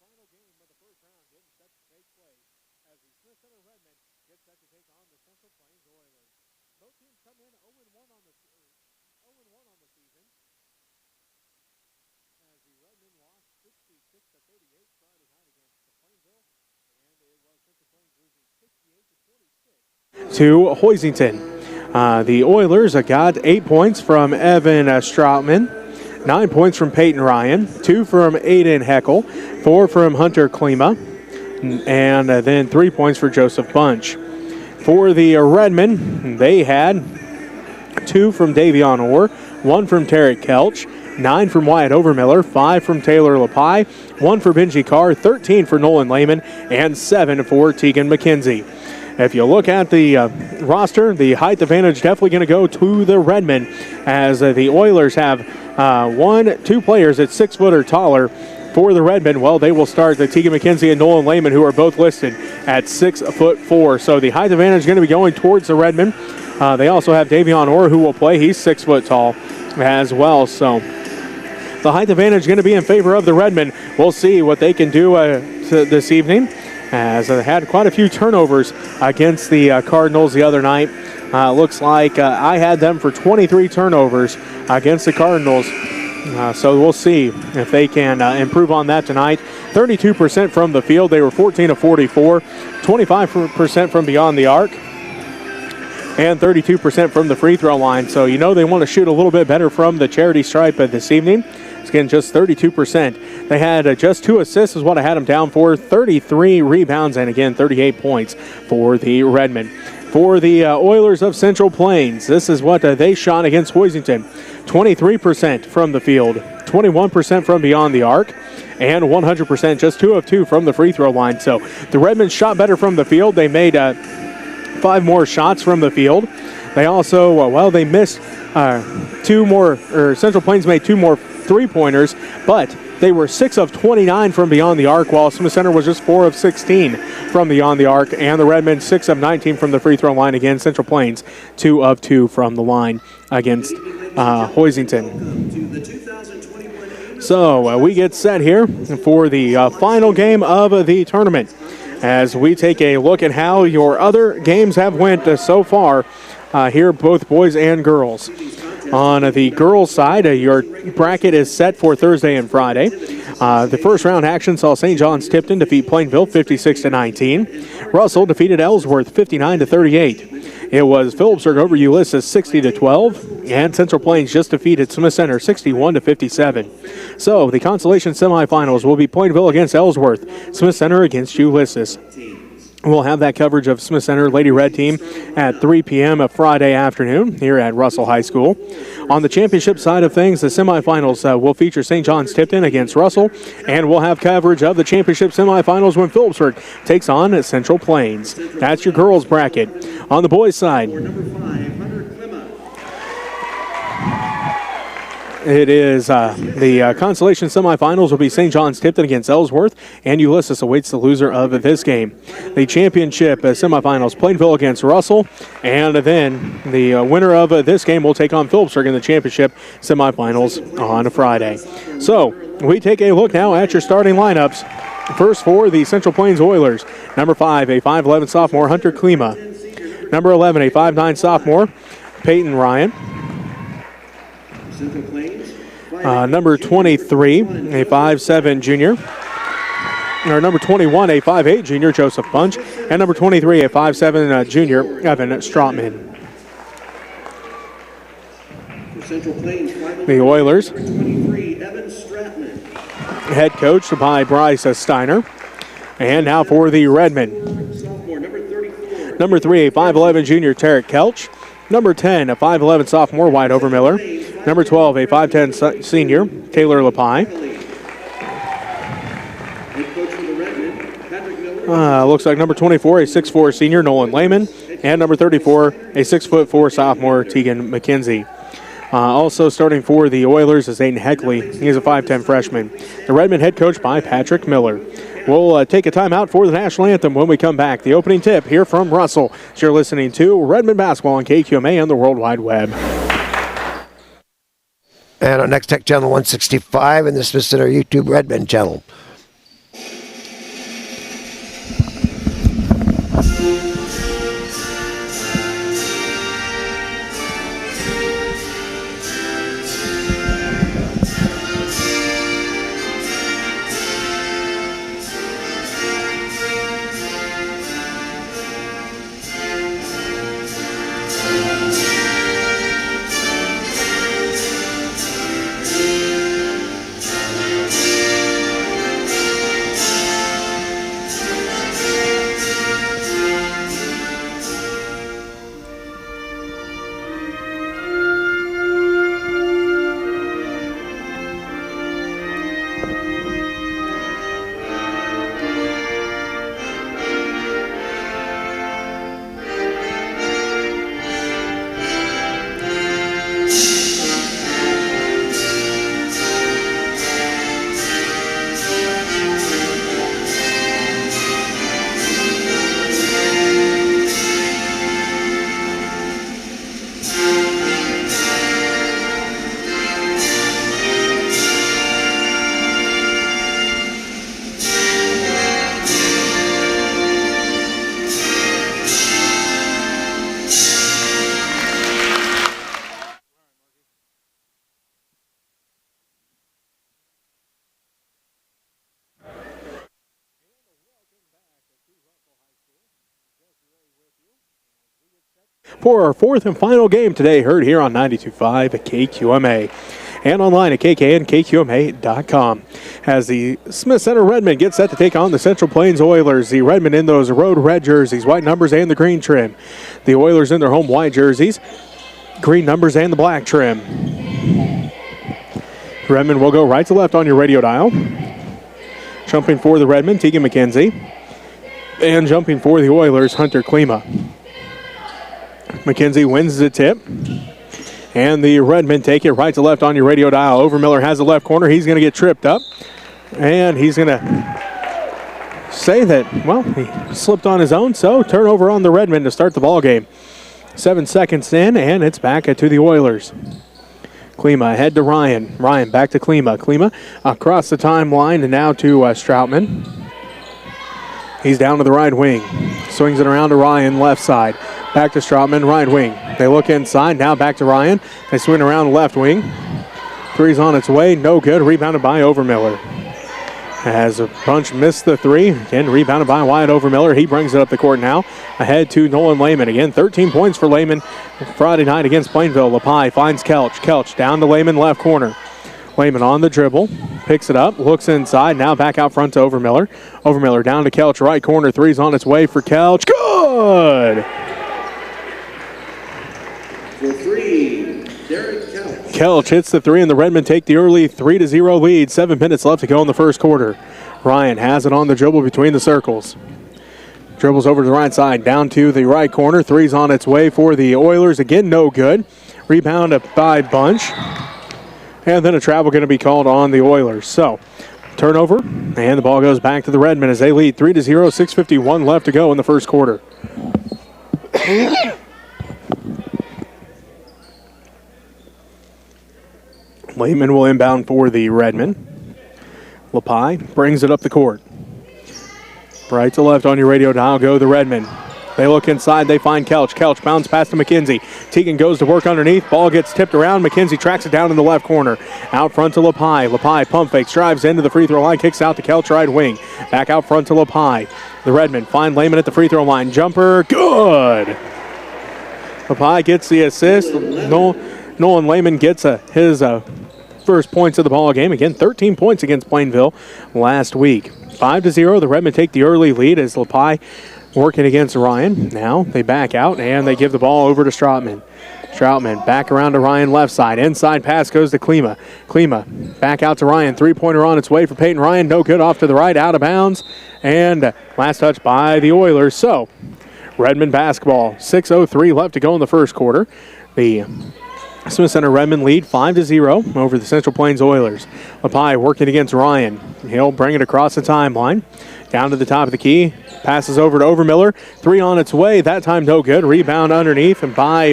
final game of the first round getting set to take place as the Smith Center Redmen get set to take on the Central Plains Oilers. Both teams come in 0-1 on the season as the Redmen lost 66-38 Friday night against the Plainville, and it was Central Plains losing 68-26 to Hoisington. The Oilers got 8 points from Evan Stroutman, 9 points from Peyton Ryan, 2 from Aiden Heckel, 4 from Hunter Klima, and then 3 points for Joseph Bunch. For the Redmen, they had 2 from Davion Orr, 1 from Tarek Kelch, 9 from Wyatt Overmiller, 5 from Taylor Lepi, 1 for Benji Carr, 13 for Nolan Lehman, and 7 for Tegan McKenzie. If you look at the roster, the height advantage definitely going to go to the Redmen as the Oilers have 2 players at 6 foot or taller. For the Redmen, well, they will start the Tegan McKenzie and Nolan Lehman, who are both listed at 6'4". So the height advantage is going to be going towards the Redmen. They also have Davion Orr, who will play. He's 6 foot tall as well. So the height advantage is going to be in favor of the Redmen. We'll see what they can do this evening, as they had quite a few turnovers against the Cardinals the other night. Looks like I had them for 23 turnovers against the Cardinals. So we'll see if they can improve on that tonight. 32% from the field. They were 14 of 44. 25% from beyond the arc. And 32% from the free throw line. So you know they want to shoot a little bit better from the charity stripe this evening. It's again just 32%. They had just 2 assists is what I had them down for. 33 rebounds and again 38 points for the Redmen. For the Oilers of Central Plains, this is what they shot against Hoisington. 23% from the field, 21% from beyond the arc, and 100%, just 2 of 2 from the free throw line. So the Redmen shot better from the field. They made 5 more shots from the field. They also, they missed 2 more, or Central Plains made 2 more three-pointers, but they were 6 of 29 from beyond the arc, while Smith Center was just 4 of 16 from beyond the arc, and the Redmen 6 of 19 from the free throw line. Again, Central Plains 2 of 2 from the line against Hoisington. So we get set here for the final game of the tournament as we take a look at how your other games have went so far here, both boys and girls. On the girls' side, your bracket is set for Thursday and Friday. The first round action saw St. John's Tipton defeat Plainville 56-19. Russell defeated Ellsworth 59-38. It was Phillipsburg over Ulysses 60-12, and Central Plains just defeated Smith Center 61-57. So the consolation semifinals will be Plainville against Ellsworth, Smith Center against Ulysses. We'll have that coverage of Smith Center Lady Red team at 3 p.m. Friday afternoon here at Russell High School. On the championship side of things, the semifinals will feature St. John's Tipton against Russell, and we'll have coverage of the championship semifinals when Phillipsburg takes on Central Plains. That's your girls' bracket. On the boys' side, it is the consolation semifinals will be St. John's Tipton against Ellsworth, and Ulysses awaits the loser of this game. The championship semifinals, Plainville against Russell, and then the winner of this game will take on Phillipsburg in the championship semifinals on Friday. So we take a look now at your starting lineups. First for the Central Plains Oilers, number 5, a 5'11 sophomore, Hunter Klima. Number 11, a 5'9 sophomore, Peyton Ryan. Number 23, a 5'7 junior. Or number 21, a 5'8 junior, Joseph Bunch. And number 23, a 5'7 junior, Evan Stroutman. The Oilers, head coached by Bryce Steiner. And now for the Redmen. Number 3, a 5'11 junior, Tarek Kelch. Number 10, a 5'11 sophomore, Wyatt Overmiller. Number 12, a 5'10 senior, Taylor Lepi. Looks like number 24, a 6'4 senior, Nolan Lehman. And number 34, a 6'4 sophomore, Tegan McKenzie. Also starting for the Oilers is Aiden Heckley. He's a 5'10 freshman. The Redmen head coach by Patrick Miller. We'll take a timeout for the national anthem when we come back. The opening tip here from Russell. You're listening to Redmen Basketball on KQMA and the World Wide Web. And our next Tech Channel 165 and the Smith Center YouTube Redmen channel. for our fourth and final game today, heard here on 92.5 at KQMA and online at kknkqma.com. As the Smith Center Redmen get set to take on the Central Plains Oilers. The Redmen in those road red jerseys, white numbers and the green trim. The Oilers in their home white jerseys, green numbers and the black trim. Redmen will go right to left on your radio dial. Jumping for the Redmen, Tegan McKenzie. And jumping for the Oilers, Hunter Klima. McKenzie wins the tip. And the Redmen take it right to left on your radio dial. Overmiller has the left corner. He's going to get tripped up. And he's going to say that, well, he slipped on his own. So turnover on the Redmen to start the ball game. 7 seconds in, and it's back to the Oilers. Klima ahead to Ryan. Ryan back to Klima. Klima across the timeline and now to Stroutman. He's down to the right wing. Swings it around to Ryan, left side. Back to Stroutman, right wing. They look inside, now back to Ryan. They swing around the left wing. Three's on its way, no good. Rebounded by Overmiller. As a bunch missed the three. Again, rebounded by Wyatt Overmiller. He brings it up the court now. Ahead to Nolan Lehman. Again, 13 points for Lehman Friday night against Plainville. LaPie finds Kelch. Kelch down to Lehman, left corner. Lehman on the dribble. Picks it up, looks inside. Now back out front to Overmiller. Overmiller down to Kelch, right corner. Three's on its way for Kelch. Good! For three, Derek Kelch. Kelch hits the three, and the Redmen take the early 3-0 lead. 7 minutes left to go in the first quarter. Ryan has it on the dribble between the circles. Dribbles over to the right side, down to the right corner. Three's on its way for the Oilers. Again, no good. Rebound by Bunch. And then a travel going to be called on the Oilers. So, turnover, and the ball goes back to the Redmen as they lead 3-0, 6:51 left to go in the first quarter. Lehman will inbound for the Redmen. LaPie brings it up the court. Right to left on your radio dial go the Redmen. They look inside, they find Kelch. Kelch bounce pass to McKenzie. Tegan goes to work underneath. Ball gets tipped around. McKenzie tracks it down in the left corner. Out front to LaPie. LaPie pump fakes, drives into the free throw line, kicks out to Kelch right wing. Back out front to LaPie. The Redmen find Lehman at the free throw line. Jumper, good! LaPie gets the assist. Nolan Lehman gets his first points of the ball game. Again, 13 points against Plainville last week. 5-0, the Redmen take the early lead as LaPie working against Ryan. Now they back out and they give the ball over to Stroutman. Stroutman back around to Ryan left side. Inside pass goes to Klima. Klima back out to Ryan. Three-pointer on its way for Peyton Ryan. No good, off to the right, out of bounds. And last touch by the Oilers. So, Redmen basketball. 6:03 left to go in the first quarter. The Smith Center Redmen lead 5-0 over the Central Plains Oilers. LaPie working against Ryan. He'll bring it across the timeline. Down to the top of the key. Passes over to Overmiller. Three on its way. That time no good. Rebound underneath and by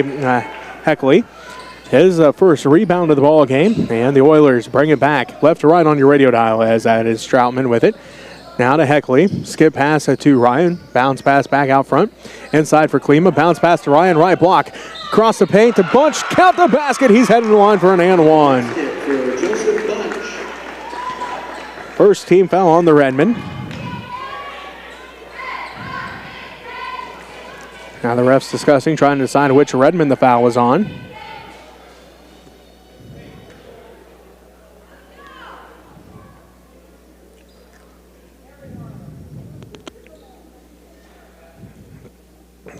Heckley. His first rebound of the ball game. And the Oilers bring it back. Left to right on your radio dial as that is Stroutman with it. Now to Heckley. Skip pass to Ryan. Bounce pass back out front. Inside for Klima. Bounce pass to Ryan. Right block. Cross the paint to Bunch. Count the basket. He's heading to the line for an and one. First team foul on the Redmen. Now the ref's discussing, trying to decide which Redmen the foul was on.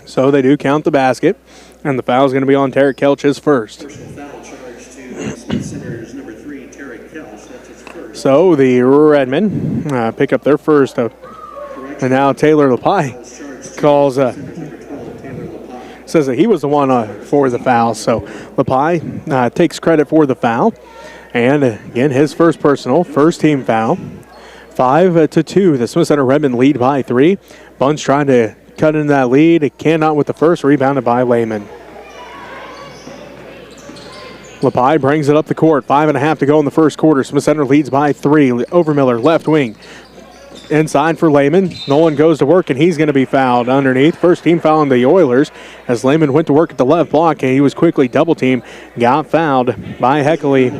So they do count the basket, and the foul is going to be on Tarek Kelch's first. Personal foul charge to Smith Center's number 3, Tarek Kelch. That's his first. So the Redmen pick up their first. And now Taylor LaPie calls, says that he was the one for the foul. So LaPie takes credit for the foul. And again, his first personal, first team foul. 5-2. The Smith Center Redmen lead by 3. Bunch trying to cut in that lead. Cannot with the first, rebounded by Lehman. LaPie brings it up the court. 5.5 to go in the first quarter. Smith Center leads by 3. Overmiller, left wing. Inside for Lehman. Nolan goes to work, and he's going to be fouled underneath. First team foul on the Oilers as Lehman went to work at the left block, and he was quickly double-teamed. Got fouled by Heckley.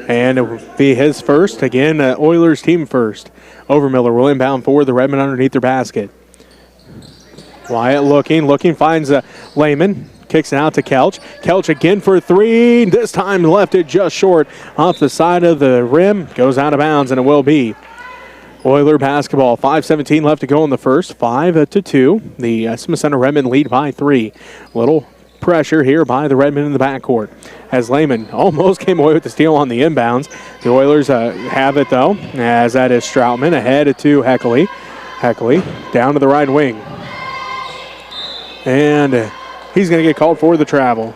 And it will be his first. Again, Oilers team first. Overmiller will inbound for the Redmen underneath their basket. Wyatt looking, finds Lehman. Kicks it out to Kelch. Kelch again for three. This time left it just short off the side of the rim. Goes out of bounds, and it will be Oiler basketball. 5:17 left to go in the first. 5-2. The Smith Center Redmen lead by 3. Little pressure here by the Redmen in the backcourt. As Lehman almost came away with the steal on the inbounds. The Oilers have it, though, as that is Stroutman ahead to Heckley. Heckley down to the right wing. And he's going to get called for the travel.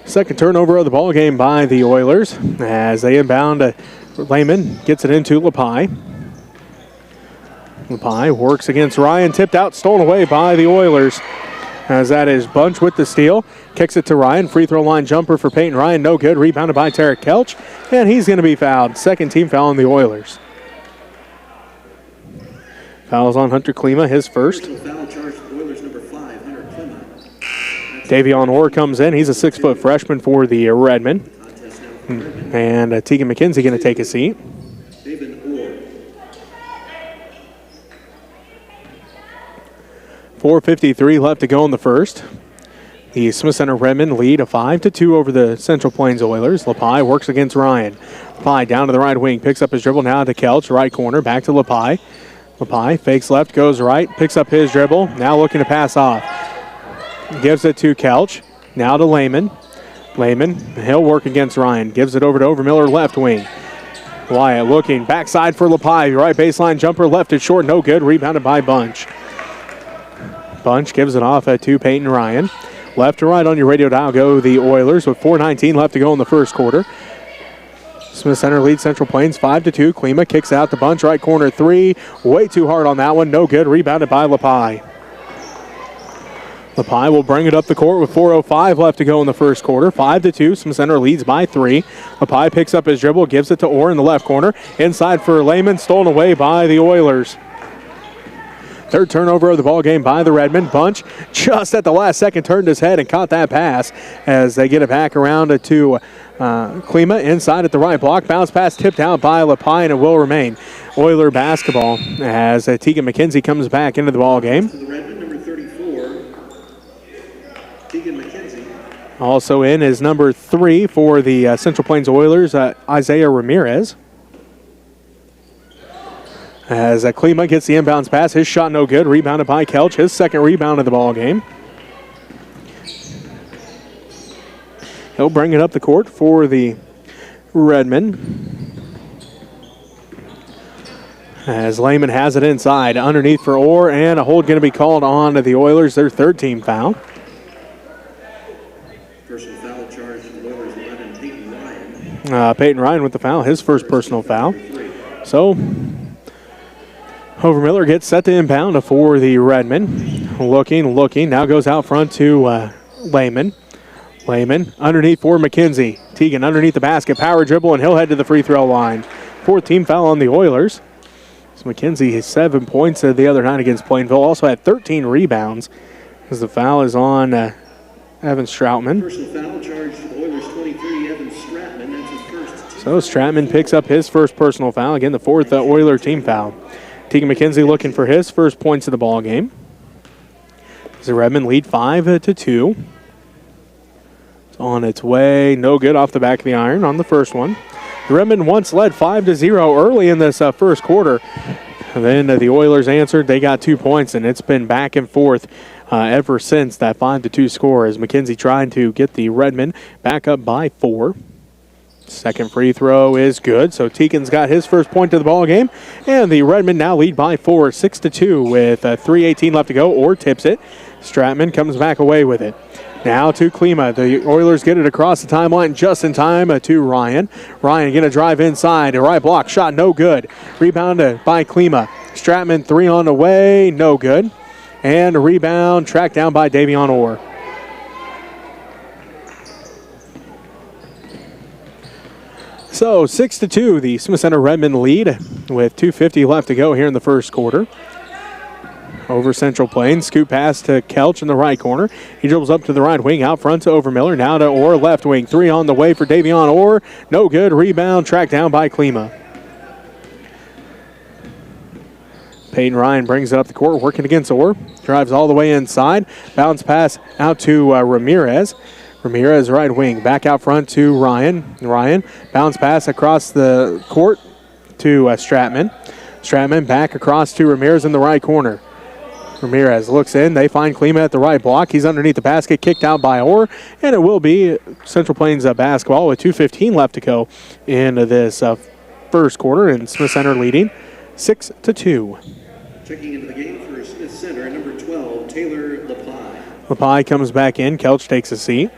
Second turnover of the ball game by the Oilers as they inbound. Lehman gets it into Lepai. Lepai works against Ryan, tipped out, stolen away by the Oilers. As that is Bunch with the steal. Kicks it to Ryan. Free throw line jumper for Peyton Ryan. No good. Rebounded by Tarek Kelch. And he's going to be fouled. Second team foul on the Oilers. Fouls on Hunter Klima, his first. Foul charge for Oilers number 5, Hunter Klima. Davion Orr comes in. He's a 6-foot freshman for the Redmen. And Tegan McKenzie going to take a seat. David Orr. 4:53 left to go in the first. The Smith Center Redmen lead a 5-2 over the Central Plains Oilers. Lepai works against Ryan. Lepai down to the right wing, picks up his dribble now to Kelch, right corner, back to Lepai. Lepai fakes left, goes right, picks up his dribble, now looking to pass off. Gives it to Kelch, now to Lehman. Lehman, he'll work against Ryan, gives it over to Overmiller, left wing. Wyatt looking, backside for Lepai, right baseline jumper, left it short, no good, rebounded by Bunch. Bunch gives it off to Peyton Ryan. Left to right on your radio dial go the Oilers with 4:19 left to go in the first quarter. Smith Center leads Central Plains 5-2. Klima kicks out the Bunch, right corner three. Way too hard on that one. No good. Rebounded by Lepai. Lepai will bring it up the court with 4:05 left to go in the first quarter. 5-2. Smith Center leads by 3. Lepai picks up his dribble, gives it to Orr in the left corner. Inside for Lehman, stolen away by the Oilers. Third turnover of the ball game by the Redmen. Bunch just at the last second turned his head and caught that pass as they get it back around to Klima inside at the right block. Bounce pass tipped out by Lepai, and it will remain Oiler basketball as Tegan McKenzie comes back into the ball game. For the Redmen, number 34, Tegan McKenzie. Also in is number 3 for the Central Plains Oilers, Isaiah Ramirez. As Klima gets the inbounds pass, his shot no good, rebounded by Kelch, his second rebound of the ball game. He'll bring it up the court for the Redmen. As Lehman has it inside, underneath for Orr, and a hold going to be called on to the Oilers, their third team foul. Personal foul charge for the Oilers 11, Peyton Ryan. Peyton Ryan with the foul, his first personal foul. So Overmiller gets set to inbound for the Redmen. Looking, now goes out front to Lehman. Lehman underneath for McKenzie. Tegan underneath the basket, power dribble, and he'll head to the free throw line. Fourth team foul on the Oilers. So McKenzie has 7 points the other night against Plainville. Also had 13 rebounds as the foul is on Evan Stroutman. Personal foul charge for the Oilers 23, Evan Stratman. That's his first. So Stratman picks up his first personal foul. Again, the fourth Oiler team foul. Tegan McKenzie looking for his first points of the ball game. The Redmen lead 5-2. It's on its way. No good off the back of the iron on the first one. The Redmen once led 5-0 early in this first quarter. And then the Oilers answered. They got 2 points, and it's been back and forth ever since that 5-2 score as McKenzie trying to get the Redmen back up by 4. Second free throw is good, so Tegan's got his first point of the ball game, and the Redmen now lead by 4, 6-2 with 3:18 left to go. Or tips it. Stratman comes back away with it. Now to Klima. The Oilers get it across the timeline just in time to Ryan. Ryan going to drive inside. A right block shot, no good. Rebounded by Klima. Stratman 3 on the way, no good. And a rebound tracked down by Davion Orr. So 6-2, the Smith Center Redmen lead with 2:50 left to go here in the first quarter. Over Central Plains, scoop pass to Kelch in the right corner. He dribbles up to the right wing, out front to Overmiller. Now to Orr, left wing. 3 on the way for Davion Orr. No good. Rebound tracked down by Klima. Peyton Ryan brings it up the court, working against Orr. Drives all the way inside. Bounce pass out to Ramirez. Ramirez right wing. Back out front to Ryan. Ryan, bounce pass across the court to Stratman. Stratman back across to Ramirez in the right corner. Ramirez looks in. They find Klima at the right block. He's underneath the basket, kicked out by Orr, and it will be Central Plains basketball with 2:15 left to go in this first quarter, and Smith Center leading 6-2. Checking into the game for Smith Center, number 12, Taylor Lapie. Lapie comes back in. Kelch takes a seat.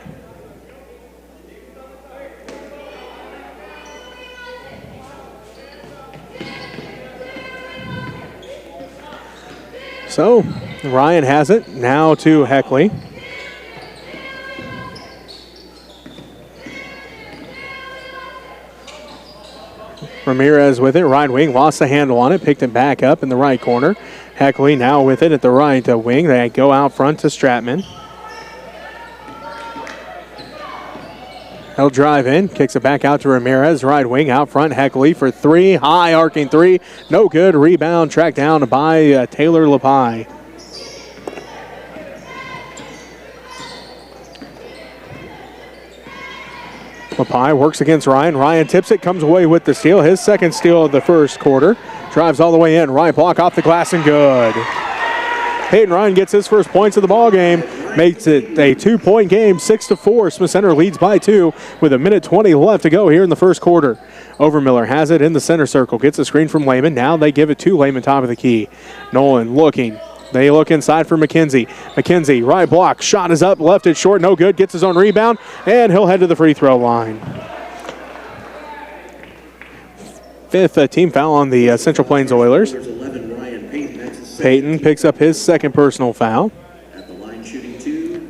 So, Ryan has it. Now to Heckley. Ramirez with it, right wing, lost the handle on it, picked it back up in the right corner. Heckley now with it at the right wing. They go out front to Stratman. He'll drive in, kicks it back out to Ramirez, right wing, out front, Heckley for three, high arcing three, no good, rebound, tracked down by Taylor Lapie. Lapie works against Ryan. Ryan tips it, comes away with the steal. His second steal of the first quarter. Drives all the way in. Right block off the glass and good. Peyton Ryan gets his first points of the ball game. Makes it a 2-point game, 6-4. Smith Center leads by 2 with 1:20 left to go here in the first quarter. Overmiller has it in the center circle. Gets a screen from Lehman. Now they give it to Lehman, top of the key. Nolan looking. They look inside for McKenzie. McKenzie, right block. Shot is up. Left it short. No good. Gets his own rebound. And he'll head to the free throw line. Fifth team foul on the Central Plains Oilers. Peyton picks up his second personal foul.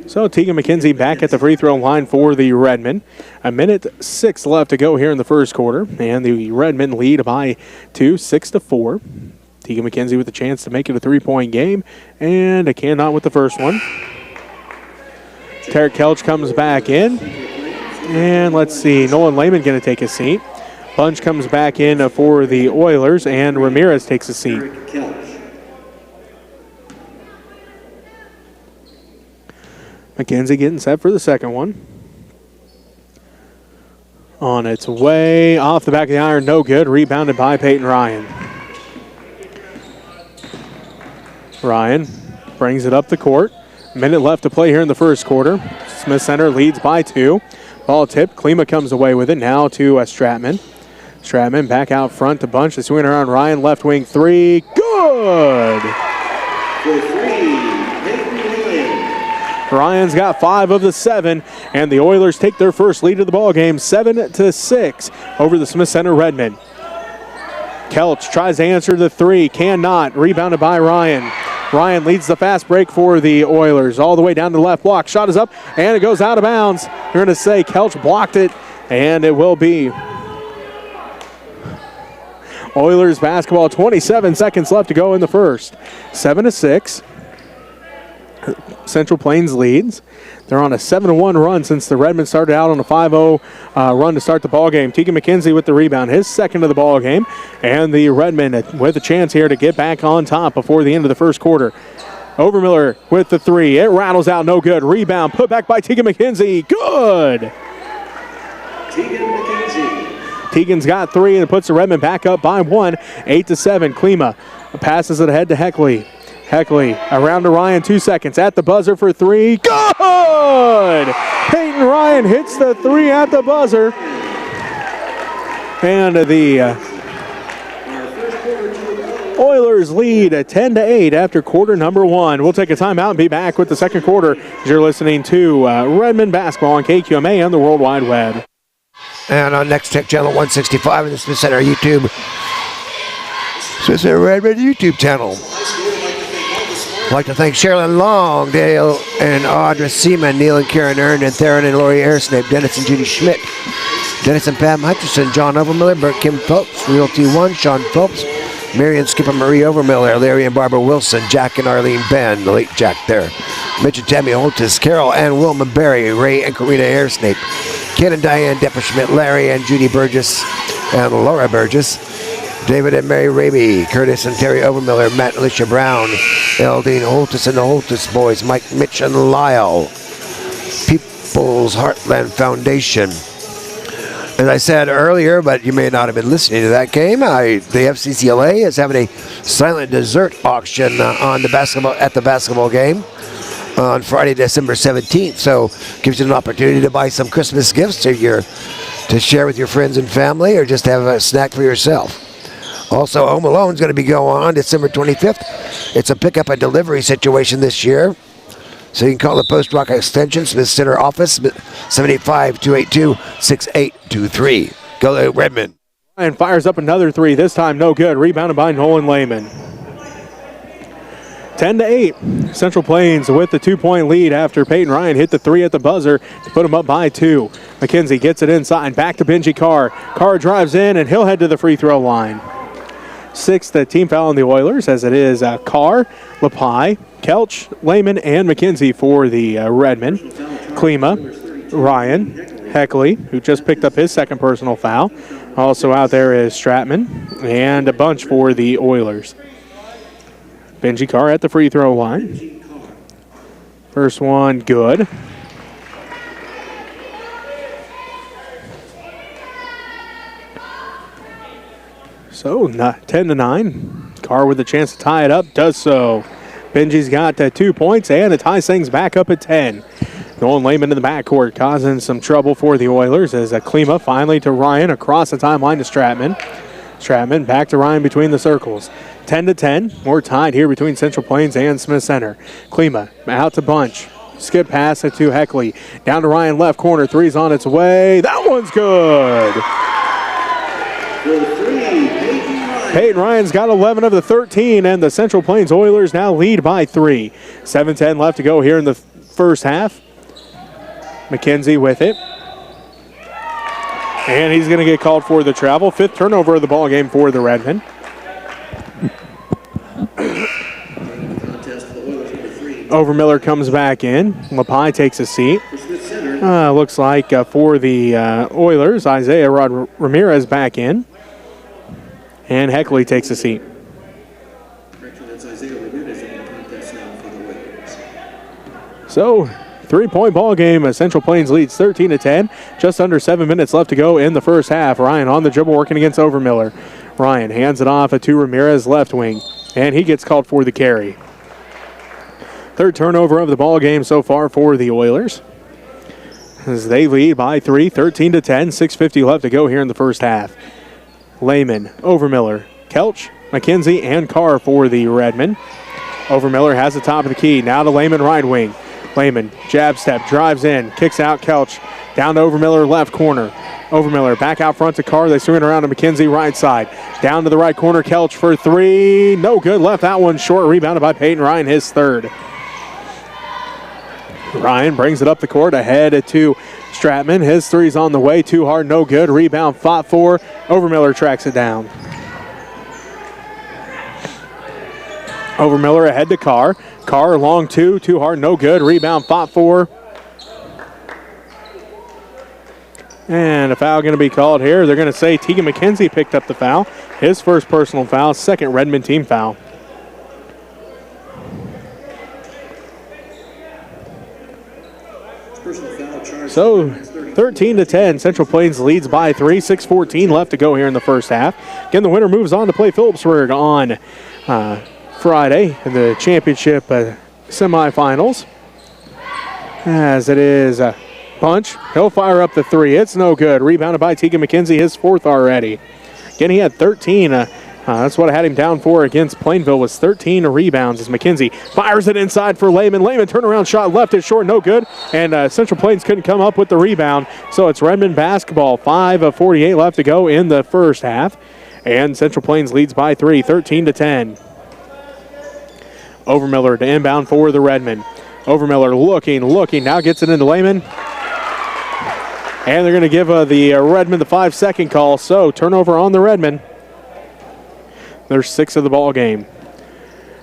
So Tegan McKenzie back at the free throw line for the Redmen. 1:06 left to go here in the first quarter. And the Redmen lead by 2, 6-4. Tegan McKenzie with a chance to make it a 3-point game. And a cannot with the first one. Tarek Kelch comes back in. And let's see, Nolan Lehman going to take a seat. Bunch comes back in for the Oilers, and Ramirez takes a seat. McKenzie getting set for the second one. On its way, off the back of the iron, no good. Rebounded by Peyton Ryan. Ryan brings it up the court. Minute left to play here in the first quarter. Smith Center leads by 2. Ball tipped. Klima comes away with it. Now to Stratman. Stratman back out front to Bunch. They swing around Ryan. Left wing three. Good! For three, Peyton Ryan. Ryan's got 5 of the 7, and the Oilers take their first lead of the ball game, 7-6 over the Smith Center Redmen. Kelch tries to answer the 3, cannot. Rebounded by Ryan. Ryan leads the fast break for the Oilers. All the way down to the left block. Shot is up, and it goes out of bounds. You're going to say Kelch blocked it, and it will be Oilers basketball. 27 seconds left to go in the first. 7-6. Central Plains leads. They're on a 7-1 run since the Redmen started out on a 5-0 run to start the ball game. Tegan McKenzie with the rebound, his second of the ball game, and the Redmen with a chance here to get back on top before the end of the first quarter. Overmiller with the 3. It rattles out, no good. Rebound put back by Tegan McKenzie. Good. Tegan McKenzie. Tegan's got 3 and puts the Redmen back up by 1. 8-7. Klima passes it ahead to Heckley. Heckley around to Ryan, 2 seconds at the buzzer for 3. Good! Peyton Ryan hits the 3 at the buzzer. And the Oilers lead at 10-8 after quarter number 1. We'll take a timeout and be back with the second quarter as you're listening to Redmen basketball on KQMA and the World Wide Web. And on Next Tech Channel 165 in the Smith Center YouTube. Smith Center Redmen YouTube channel. I'd like to thank Sherilyn Longdale and Audra Seaman, Neil and Karen Ern, and Theron and Lori Airsnape, Dennis and Judy Schmidt, Dennis and Pam Hutchison, John Overmiller, Bert Kim Phelps, Realty One, Sean Phelps, Mary and Skipper Marie Overmiller, Larry and Barbara Wilson, Jack and Arlene Ben, the late Jack there, Mitch and Tammy Holtis, Carol and Wilma Berry, Ray and Karina Airsnape, Ken and Diane Depperschmidt, Larry and Judy Burgess, and Laura Burgess, David and Mary Raby, Curtis and Terry Overmiller, Matt and Alicia Brown, Eldine Holtis and the Holtis boys, Mike, Mitch, and Lyle. People's Heartland Foundation. As I said earlier, but you may not have been listening to that game, the FCCLA is having a silent dessert auction at the basketball game on Friday, December 17th. So gives you an opportunity to buy some Christmas gifts to share with your friends and family, or just have a snack for yourself. Also, Home Alone is going to be going on December 25th. It's a pickup and delivery situation this year. So you can call the Post Rock Extension Smith Center office, 785-282-6823. Go to Redmen. And fires up another three, this time no good. Rebounded by Nolan Lehman. 10-8. Central Plains with the 2-point lead after Peyton Ryan hit the three at the buzzer to put him up by 2. McKenzie gets it inside, back to Benji Carr. Carr drives in, and he'll head to the free throw line. 6th team foul on the Oilers, as it is Carr, Lepi, Kelch, Lehman, and McKenzie for the Redmen. Klima, Ryan, Heckley, who just picked up his second personal foul. Also out there is Stratman, and a bunch for the Oilers. Benji Carr at the free throw line. First one, good. So 10-9. Carr with a chance to tie it up, does so. Benji's got 2 points, and it ties things back up at 10. Nolan Lehman in the backcourt causing some trouble for the Oilers as Klima finally to Ryan across the timeline to Stratman. Stratman back to Ryan between the circles. 10-10. We're tied here between Central Plains and Smith Center. Klima out to Bunch. Skip pass it to Heckley. Down to Ryan left corner. Three's on its way. That one's good. Peyton Ryan's got 11 of the 13, and the Central Plains Oilers now lead by 3. 7:10 left to go here in the first half. McKenzie with it. And he's going to get called for the travel. 5th turnover of the ball game for the Redmen. Overmiller comes back in. Lepi takes a seat. Looks like for the Oilers, Isaiah Ramirez back in. And Heckley takes a seat. So, 3-point ball game. Central Plains leads 13-10. Just under 7 minutes left to go in the first half. Ryan on the dribble working against Overmiller. Ryan hands it off to Ramirez left wing. And he gets called for the carry. 3rd turnover of the ball game so far for the Oilers, as they lead by 3, 13-10. 6:50 left to go here in the first half. Lehman, Overmiller, Kelch, McKenzie, and Carr for the Redmen. Overmiller has the top of the key. Now to Lehman right wing. Lehman, jab step, drives in, kicks out Kelch. Down to Overmiller left corner. Overmiller back out front to Carr. They swing it around to McKenzie right side. Down to the right corner, Kelch for 3. No good, left that one short. Rebounded by Peyton Ryan, his 3rd. Ryan brings it up the court ahead to Stratman. His 3's on the way. Too hard, no good. Rebound fought for. Overmiller tracks it down. Overmiller ahead to Carr. Carr long 2. Too hard, no good. Rebound fought for. And a foul going to be called here. They're going to say Tegan McKenzie picked up the foul. His first personal foul, 2nd Redmen team foul. So 13-10, Central Plains leads by 3. 6:14 left to go here in the first half. Again, the winner moves on to play Phillipsburg on Friday in the championship semifinals. As it is Bunch, he'll fire up the 3. It's no good. Rebounded by Tegan McKenzie, his 4th already. Again, he had 13. That's what I had him down for against Plainville, was 13 rebounds as McKenzie fires it inside for Lehman. Lehman turnaround shot, left it short, no good. And Central Plains couldn't come up with the rebound. So it's Redmen basketball. 5 of 48 left to go in the first half. And Central Plains leads by 3, 13-10. Overmiller to inbound for the Redmen. Overmiller looking, now gets it into Lehman. And they're going to give the Redmen the 5-second call. So turnover on the Redmen. There's 6 of the ball game.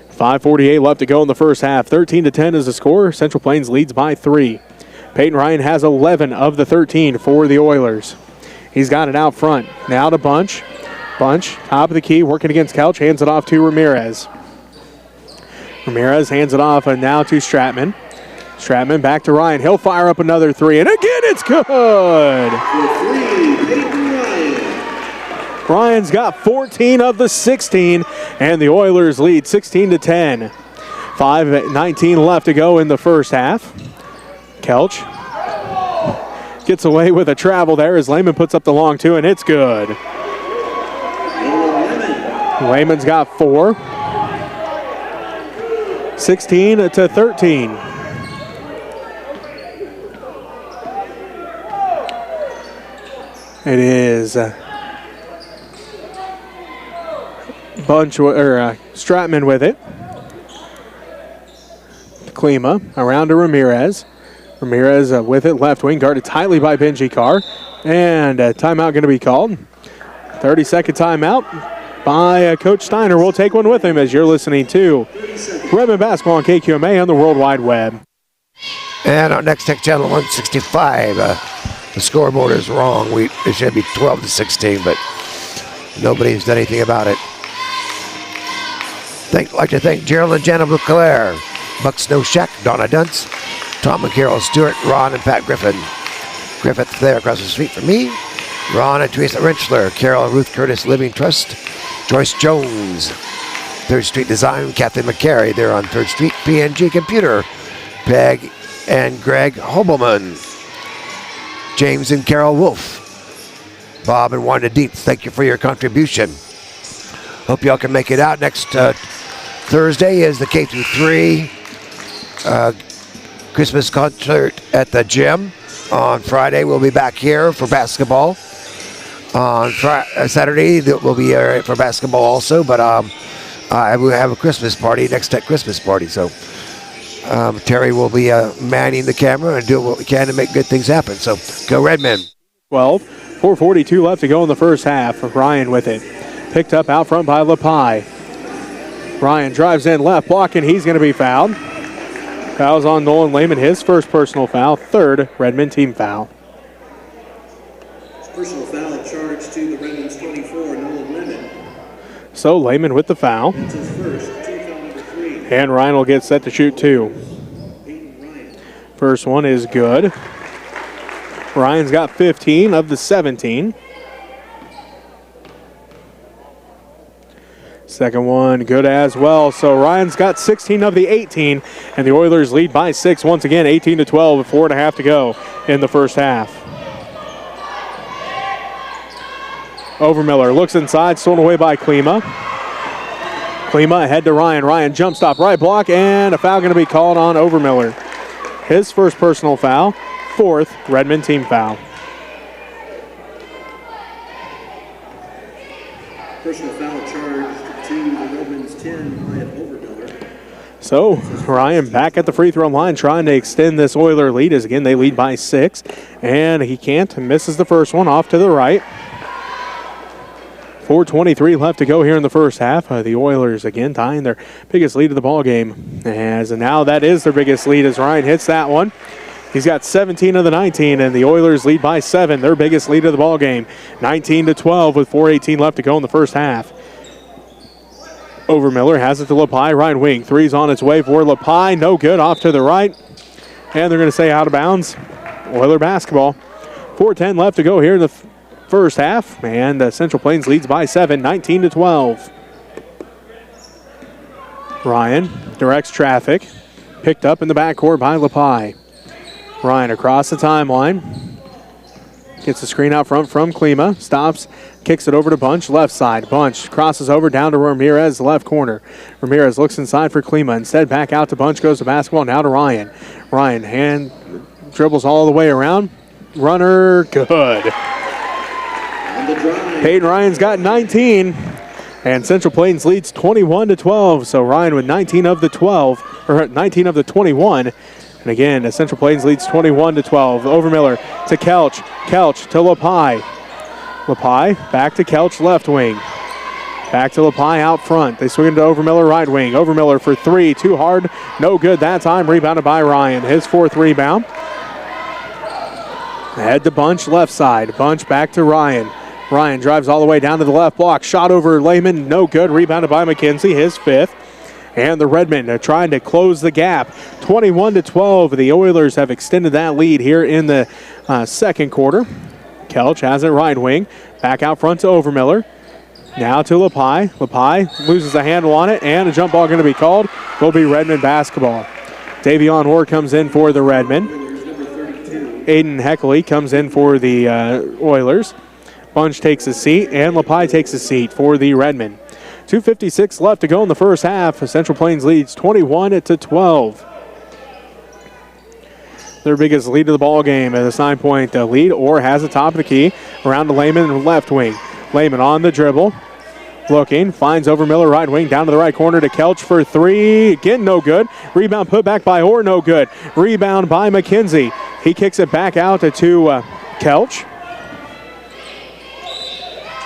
5:48 left to go in the first half. 13-10 is the score. Central Plains leads by 3. Peyton Ryan has 11 of the 13 for the Oilers. He's got it out front. Now to Bunch. Bunch, top of the key, working against Couch, hands it off to Ramirez. Ramirez hands it off and now to Stratman. Stratman back to Ryan. He'll fire up another three, and again it's good. Ryan's got 14 of the 16, and the Oilers lead 16-10. 5:19 left to go in the first half. Kelch gets away with a travel there as Lehman puts up the long two, and it's good. Lehman's got 4. 16-13. It is Stratman with it. Klima around to Ramirez. Ramirez with it, left wing, guarded tightly by Benji Carr. And a timeout going to be called. 30-second timeout by Coach Steiner. We'll take one with him as you're listening to Redmen Basketball on KQMA on the World Wide Web. And on Next Tech Channel 165, the scoreboard is wrong. It should be 12-16, but nobody's done anything about it. I'd like to thank Gerald and Jana Bouclair, Buck Snow Shack, Donna Dunce, Tom and Carol Stewart, Ron and Pat Griffin. Griffith there across the street from me. Ron and Teresa Rentschler, Carol and Ruth Curtis Living Trust, Joyce Jones, 3rd Street Design, Kathy McCary there on 3rd Street, PNG Computer, Peg and Greg Hobelman, James and Carol Wolf, Bob and Wanda Deep, thank you for your contribution. Hope y'all can make it out. Next Thursday is the K-3 Christmas concert at the gym. On Friday, we'll be back here for basketball. On Saturday, we'll be here for basketball also, but I will have a Christmas party, Next Tech Christmas party. So Terry will be manning the camera and doing what we can to make good things happen. So go Redmen. 12, 4:42 left to go in the first half. Ryan with it. Picked up out front by LaPie. Ryan drives in left, blocking. He's going to be fouled. Fouls on Nolan Lehman, his first personal foul, 3rd Redmen team foul. Personal foul charge to the Redmen's 24, Nolan Lehman. So Lehman with the foul. That's his first, team foul number 3. And Ryan will get set to shoot 2. First one is good. Ryan's got 15 of the 17. Second one good as well. So Ryan's got 16 of the 18, and the Oilers lead by 6 once again, 18-12 with 4.5 to go in the first half. Overmiller looks inside, stolen away by Klima. Klima ahead to Ryan. Ryan jump stop, right block, and a foul going to be called on Overmiller. His first personal foul, 4th Redmen team foul. Personal foul charged to the Redmen's 10, Ryan Overmiller. So Ryan back at the free throw line trying to extend this Oiler lead as again they lead by 6. And he can't, misses the first one off to the right. 4:23 left to go here in the first half. The Oilers again tying their biggest lead of the ball game. As now that is their biggest lead as Ryan hits that one. He's got 17 of the 19, and the Oilers lead by 7, their biggest lead of the ball game. 19-12 with 4:18 left to go in the first half. Overmiller has it to LaPie, right wing. Three's on its way for LaPie, no good, off to the right. And they're going to say out of bounds. Oiler basketball. 4:10 left to go here in the first half, and Central Plains leads by 7, 19-12. Ryan directs traffic, picked up in the backcourt by LaPie. Ryan across the timeline, gets the screen out front from Klima, stops, kicks it over to Bunch, left side. Bunch crosses over down to Ramirez, left corner. Ramirez looks inside for Klima, instead back out to Bunch, goes to basketball, now to Ryan. Ryan hand dribbles all the way around, runner, good. Peyton Ryan's got 19, and Central Plains leads 21-12. So Ryan with 19 of the 12, or 19 of the 21. And again, Central Plains leads 21-12. Overmiller to Kelch, Kelch to LaPie. LaPie back to Kelch, left wing. Back to LaPie out front. They swing into Overmiller, right wing. Overmiller for 3, too hard, no good that time. Rebounded by Ryan, his 4th rebound. Head to Bunch, left side. Bunch back to Ryan. Ryan drives all the way down to the left block. Shot over Lehman, no good. Rebounded by McKenzie, his fifth. And the Redmen trying to close the gap. 21-12. The Oilers have extended that lead here in the second quarter. Kelch has it right wing. Back out front to Overmiller. Now to Lepai. Lepai loses the handle on it, and a jump ball going to be called. Will be Redmen basketball. Davion Orr comes in for the Redmen. Aiden Heckley comes in for the Oilers. Bunch takes a seat, and Lepai takes a seat for the Redmen. 2:56 left to go in the first half. Central Plains leads 21-12. Their biggest lead of the ball game at this 9-point lead. Orr has the top of the key around to Lehman left wing. Lehman on the dribble. Looking, finds Overmiller right wing, down to the right corner to Kelch for three. Again, no good. Rebound put back by Orr, no good. Rebound by McKenzie. He kicks it back out to Kelch.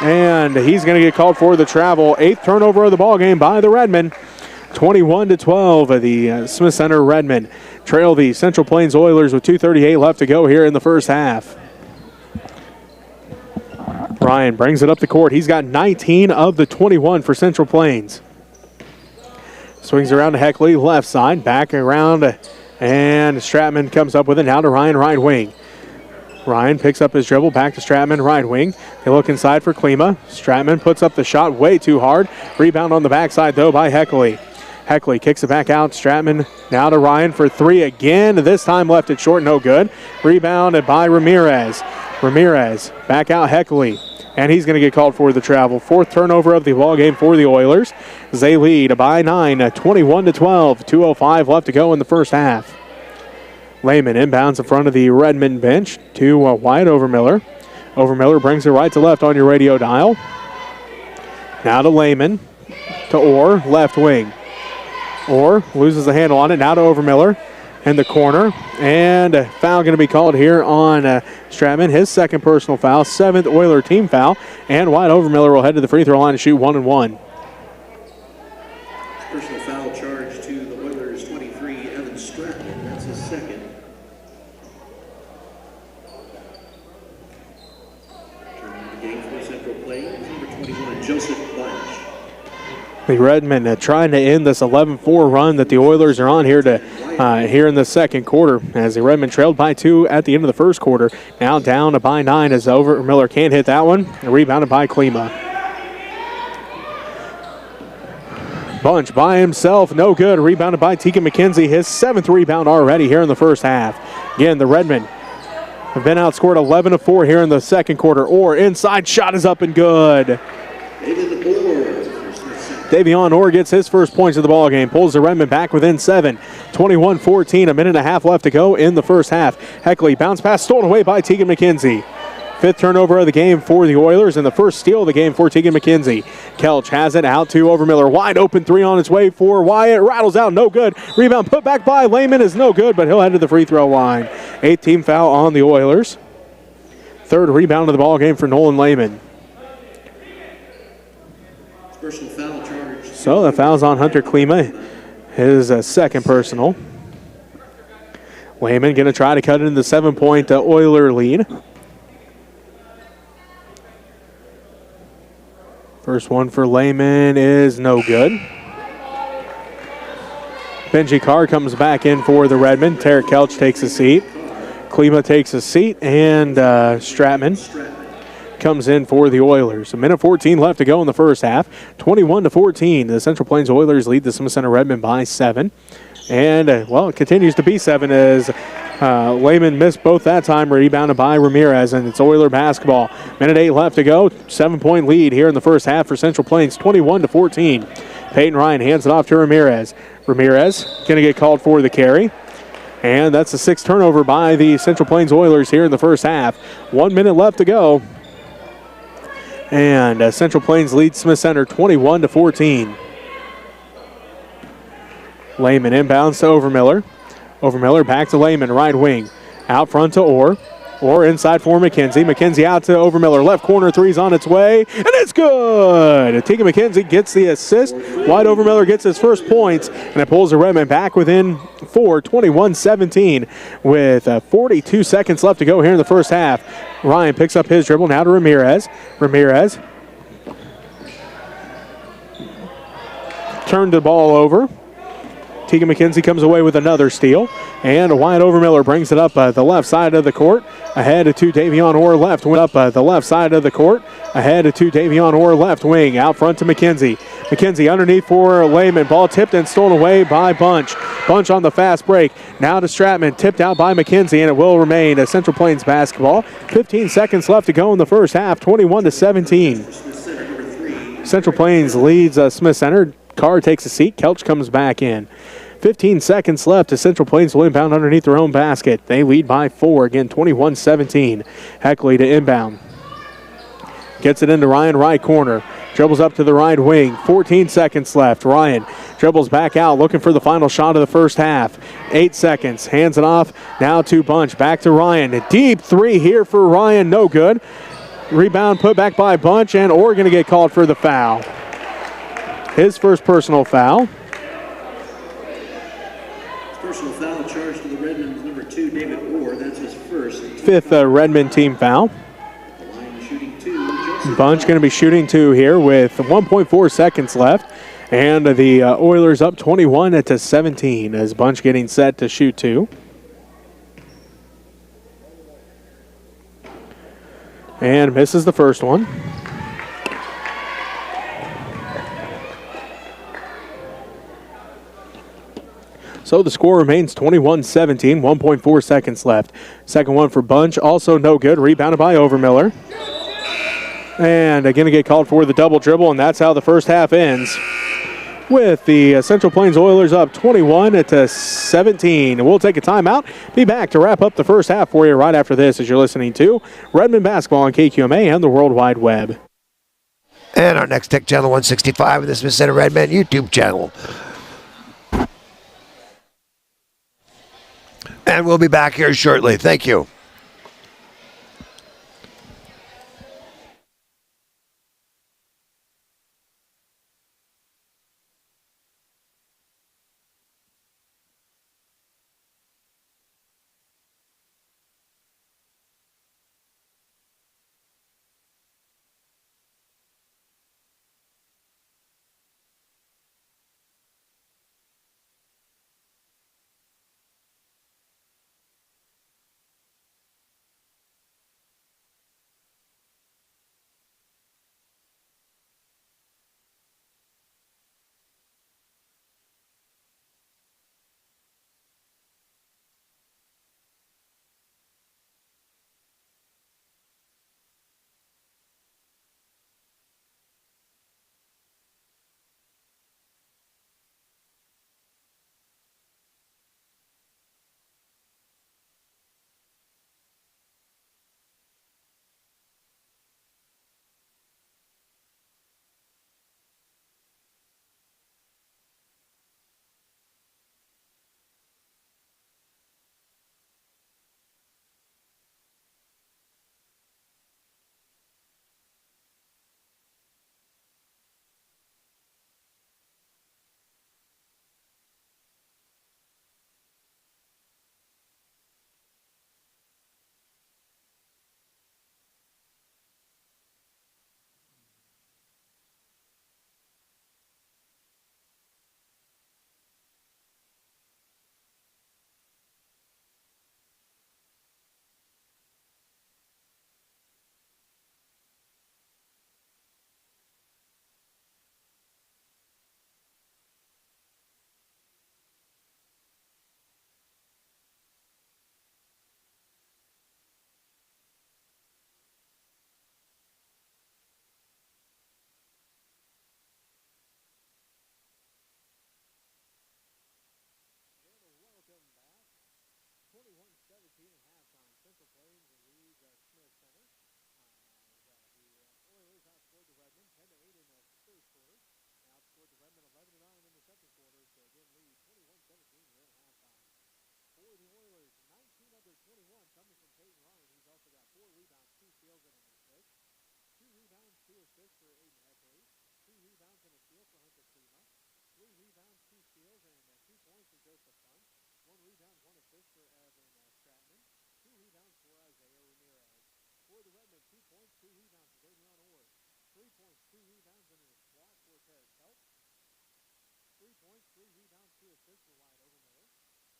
And he's going to get called for the travel. 8th turnover of the ball game by the Redmen. 21-12. The Smith Center Redmen trail the Central Plains Oilers with 2:38 left to go here in the first half. Ryan brings it up the court. He's got 19 of the 21 for Central Plains. Swings around to Heckley, left side, back around, and Stratman comes up with it. Now to Ryan, right wing. Ryan picks up his dribble, back to Stratman, right wing. They look inside for Klima. Stratman puts up the shot way too hard. Rebound on the backside, though, by Heckley. Heckley kicks it back out. Stratman now to Ryan for three again. This time left it short, no good. Rebounded by Ramirez. Ramirez back out Heckley. And he's going to get called for the travel. 4th turnover of the ball game for the Oilers. They lead by 9, 21-12. 2:05 left to go in the first half. Lehman inbounds in front of the Redmen bench to Wyatt Overmiller. Overmiller brings it right to left on your radio dial. Now to Lehman. To Orr, left wing. Orr loses the handle on it. Now to Overmiller in the corner. And a foul going to be called here on Stratman. His second personal foul. 7th Oiler team foul. And Wyatt Overmiller will head to the free throw line to shoot 1-1. Personal foul charge to the Oilers, 23, Evan Stratman. That's his second. Turning the game for Central Plains, number 21, Joseph Bunch. The Redmen trying to end this 11-4 run that the Oilers are on here here in the second quarter, as the Redmen trailed by 2 at the end of the first quarter. Now down to by 9 as Overmiller can't hit that one. Rebounded by Klima. Bunch by himself, no good. Rebounded by Tegan McKenzie, his 7th rebound already here in the first half. Again, the Redmen have been outscored 11-4 here in the second quarter. Orr inside shot is up and good. Davion Orr gets his first points of the ball game. Pulls the Redmen back within 7. 21-14, a minute and a half left to go in the first half. Heckley bounce pass stolen away by Tegan McKenzie. 5th turnover of the game for the Oilers and the first steal of the game for Tegan McKenzie. Kelch has it out to Overmiller. Wide open three on its way for Wyatt. Rattles out, no good. Rebound put back by Lehman is no good, but he'll head to the free throw line. 8th team foul on the Oilers. 3rd rebound of the ball game for Nolan Lehman. Personal foul charge. So the foul's on Hunter Klima, his second personal. Lehman going to try to cut it in the 7-point Oiler lead. First one for Lehman is no good. Benji Carr comes back in for the Redmen. Tarek Kelch takes a seat. Klima takes a seat, and Stratman comes in for the Oilers. 1:14 left to go in the first half. 21-14. The Central Plains Oilers lead the Smith Center Redmen by 7. And, it continues to be 7 as Lehman missed both that time, rebounded by Ramirez, and it's Oiler basketball. 1:08 left to go. 7-point lead here in the first half for Central Plains, 21-14. Peyton Ryan hands it off to Ramirez. Ramirez going to get called for the carry. And that's the 6th turnover by the Central Plains Oilers here in the first half. 1 minute left to go. And Central Plains leads Smith Center 21-14. Lehman inbounds to Overmiller. Overmiller back to Lehman, right wing. Out front to Orr. or inside for McKenzie. McKenzie out to Overmiller. Left corner, three's on its way, and it's good. Tegan McKenzie gets the assist. Wide Overmiller gets his first points, and it pulls the Redmen back within 4, 21-17, with 42 seconds left to go here in the first half. Ryan picks up his dribble now to Ramirez. Ramirez turned the ball over. Tegan McKenzie comes away with another steal. And Wyatt Overmiller brings it up the left side of the court. Ahead to Davion Orr left wing. Up the left side of the court. Ahead to Davion Orr left wing. Out front to McKenzie. McKenzie underneath for Lehman. Ball tipped and stolen away by Bunch. Bunch on the fast break. Now to Stratman. Tipped out by McKenzie, and it will remain a Central Plains basketball. 15 seconds left to go in the first half. 21-17. Central Plains leads Smith Center. Carr takes a seat. Kelch comes back in. 15 seconds left to Central Plains will inbound underneath their own basket. They lead by 4. Again, 21-17. Heckley to inbound. Gets it into Ryan, right corner. Dribbles up to the right wing. 14 seconds left. Ryan dribbles back out, looking for the final shot of the first half. 8 seconds. Hands it off. Now to Bunch. Back to Ryan. A deep three here for Ryan. No good. Rebound put back by Bunch, and Orr going to get called for the foul. His first personal foul. Personal foul charged to the Redmen's number 2, David Orr. That's his first. Fifth Redmen team foul. Bunch going to be shooting 2 here with 1.4 seconds left. And the Oilers up 21-17 as Bunch getting set to shoot 2. And misses the first one. So the score remains 21-17, 1.4 seconds left. Second one for Bunch, also no good. Rebounded by Overmiller. And going to get called for the double dribble, and that's how the first half ends. With the Central Plains Oilers up 21-17. We'll take a timeout. Be back to wrap up the first half for you right after this as you're listening to Redmen Basketball on KQMA and the World Wide Web. And our next Tech Channel 165 of the Smith Center Redmen YouTube channel. And we'll be back here shortly. Thank you. For the Oilers, 19 under 21 coming from Peyton Ryan. He's also rebounds and an block for Tarek Kelch. 3 points, 3 rebounds, 2 assists for Wyatt Overmiller.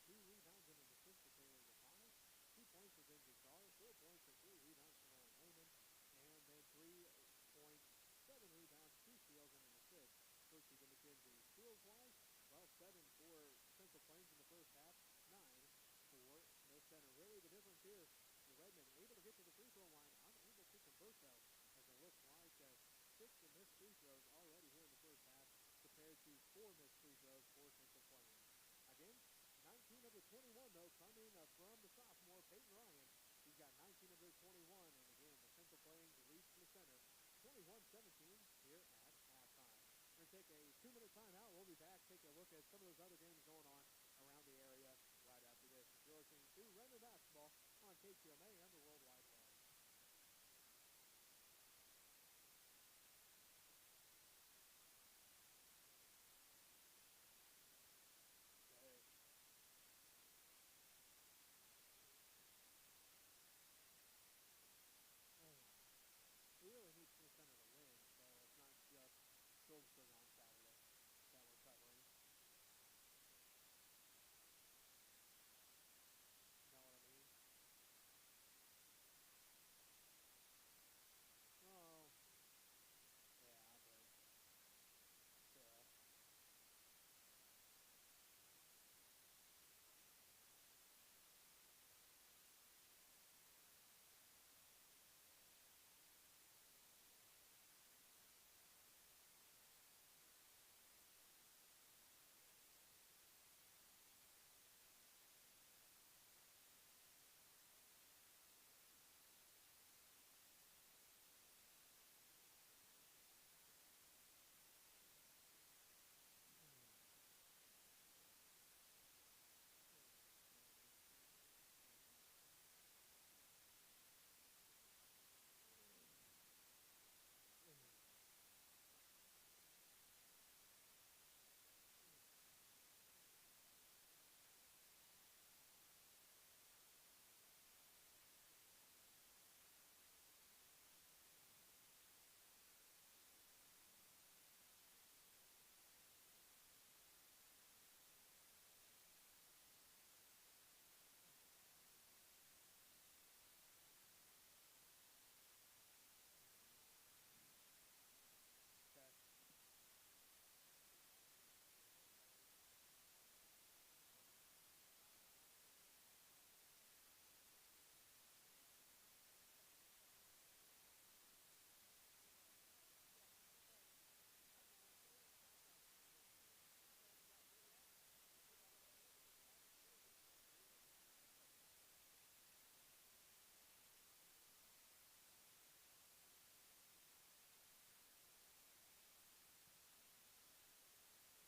2 rebounds and an assist for Taylor Defy. 2 points for Benji Carr. 4 points and 3 rebounds for Nolan Lehman. And then 3 points, 7 rebounds, 2 steals, and an assist for Keegan McKenzie. Steals-wise, well, 7 for Central Plains in the first half, 9 for Smith Center. Really the difference here, the Redmen able to get to the free throw line, unable to convert though, as it looks like 6 missed free throws already here in the first half compared to 4 missed free throws for Central Plains. Again, 19 of the 21 though coming from the sophomore Peyton Ryan. He's got 19 of their 21, and again, the Central Plains leads Smith Center 21-17 here at halftime. We're going to take a 2-minute timeout. We'll be back, take a look at some of those other games going on around the area right after this. You're listening to Redmen Basketball on KQMA and the World Wide Web. We really need Smith Center to win, so it's not just Phillipsburg on Saturday that we're covering. You know what I mean? Oh, yeah, but still. Okay.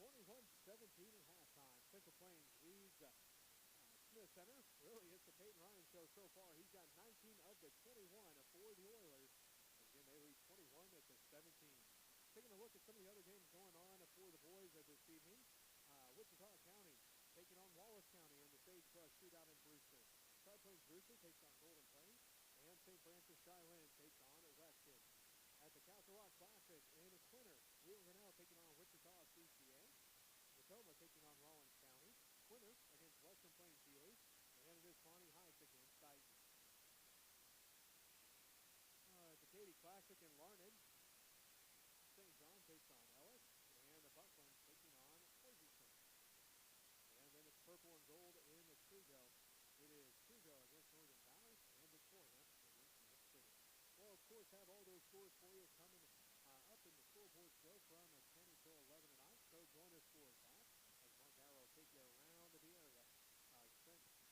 21-17 at halftime. Central Plains leads Smith Center. Really, it's the Peyton Ryan show so far. He's got 19 of the 21 for the Oilers. And again, they lead 21-17. Taking a look at some of the other games going on for the boys this evening. Wichita County taking on Wallace County in the Sagebrush Shootout in Brewster. South Plains Brewster takes on Golden Plains. And St. Francis Shiloh takes on Weston. At the Castle Rock Classic in Quinter, Wheeler Grinnell taking on Wichita CCA. Tacoma taking on Rollins County. Quinter against Western Plains Healy. And it is Pawnee Heights against Dighton. At the Katy Classic in Larned, St. John takes on Ellis. And the Buckland taking on Hoisington. And then it's purple and gold in the Trugo. It is Trugo against Northern Valley and Victoria against Smith City. We'll, of course, have all those scores for you coming up in the scoreboard show from 10 until 11 tonight. So join us for that as Mark Arrow will take you around the area.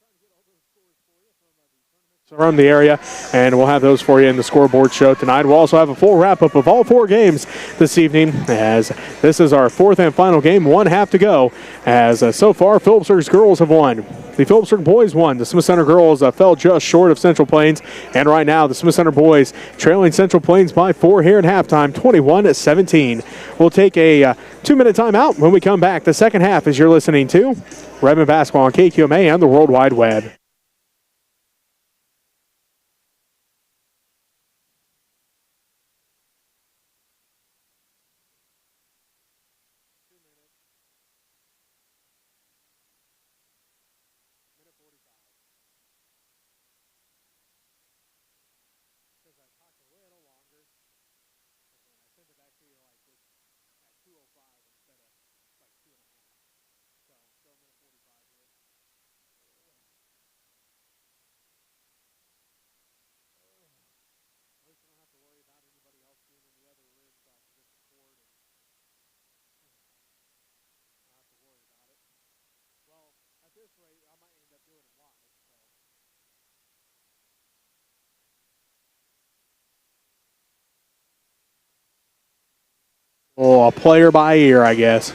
Trying to get all those scores for you from the tournament around the area, and we'll have those for you in the scoreboard show tonight. We'll also have a full wrap-up of all 4 games this evening, as this is our 4th and final game, 1 half to go, as so far Phillipsburg's girls have won. The Phillipsburg boys won. The Smith Center girls fell just short of Central Plains, and right now the Smith Center boys trailing Central Plains by 4 here at halftime, 21-17. We'll take a 2-minute timeout. When we come back, the second half, as you're listening to Redmen Basketball on KQMA and the World Wide Web. little player by ear, I guess.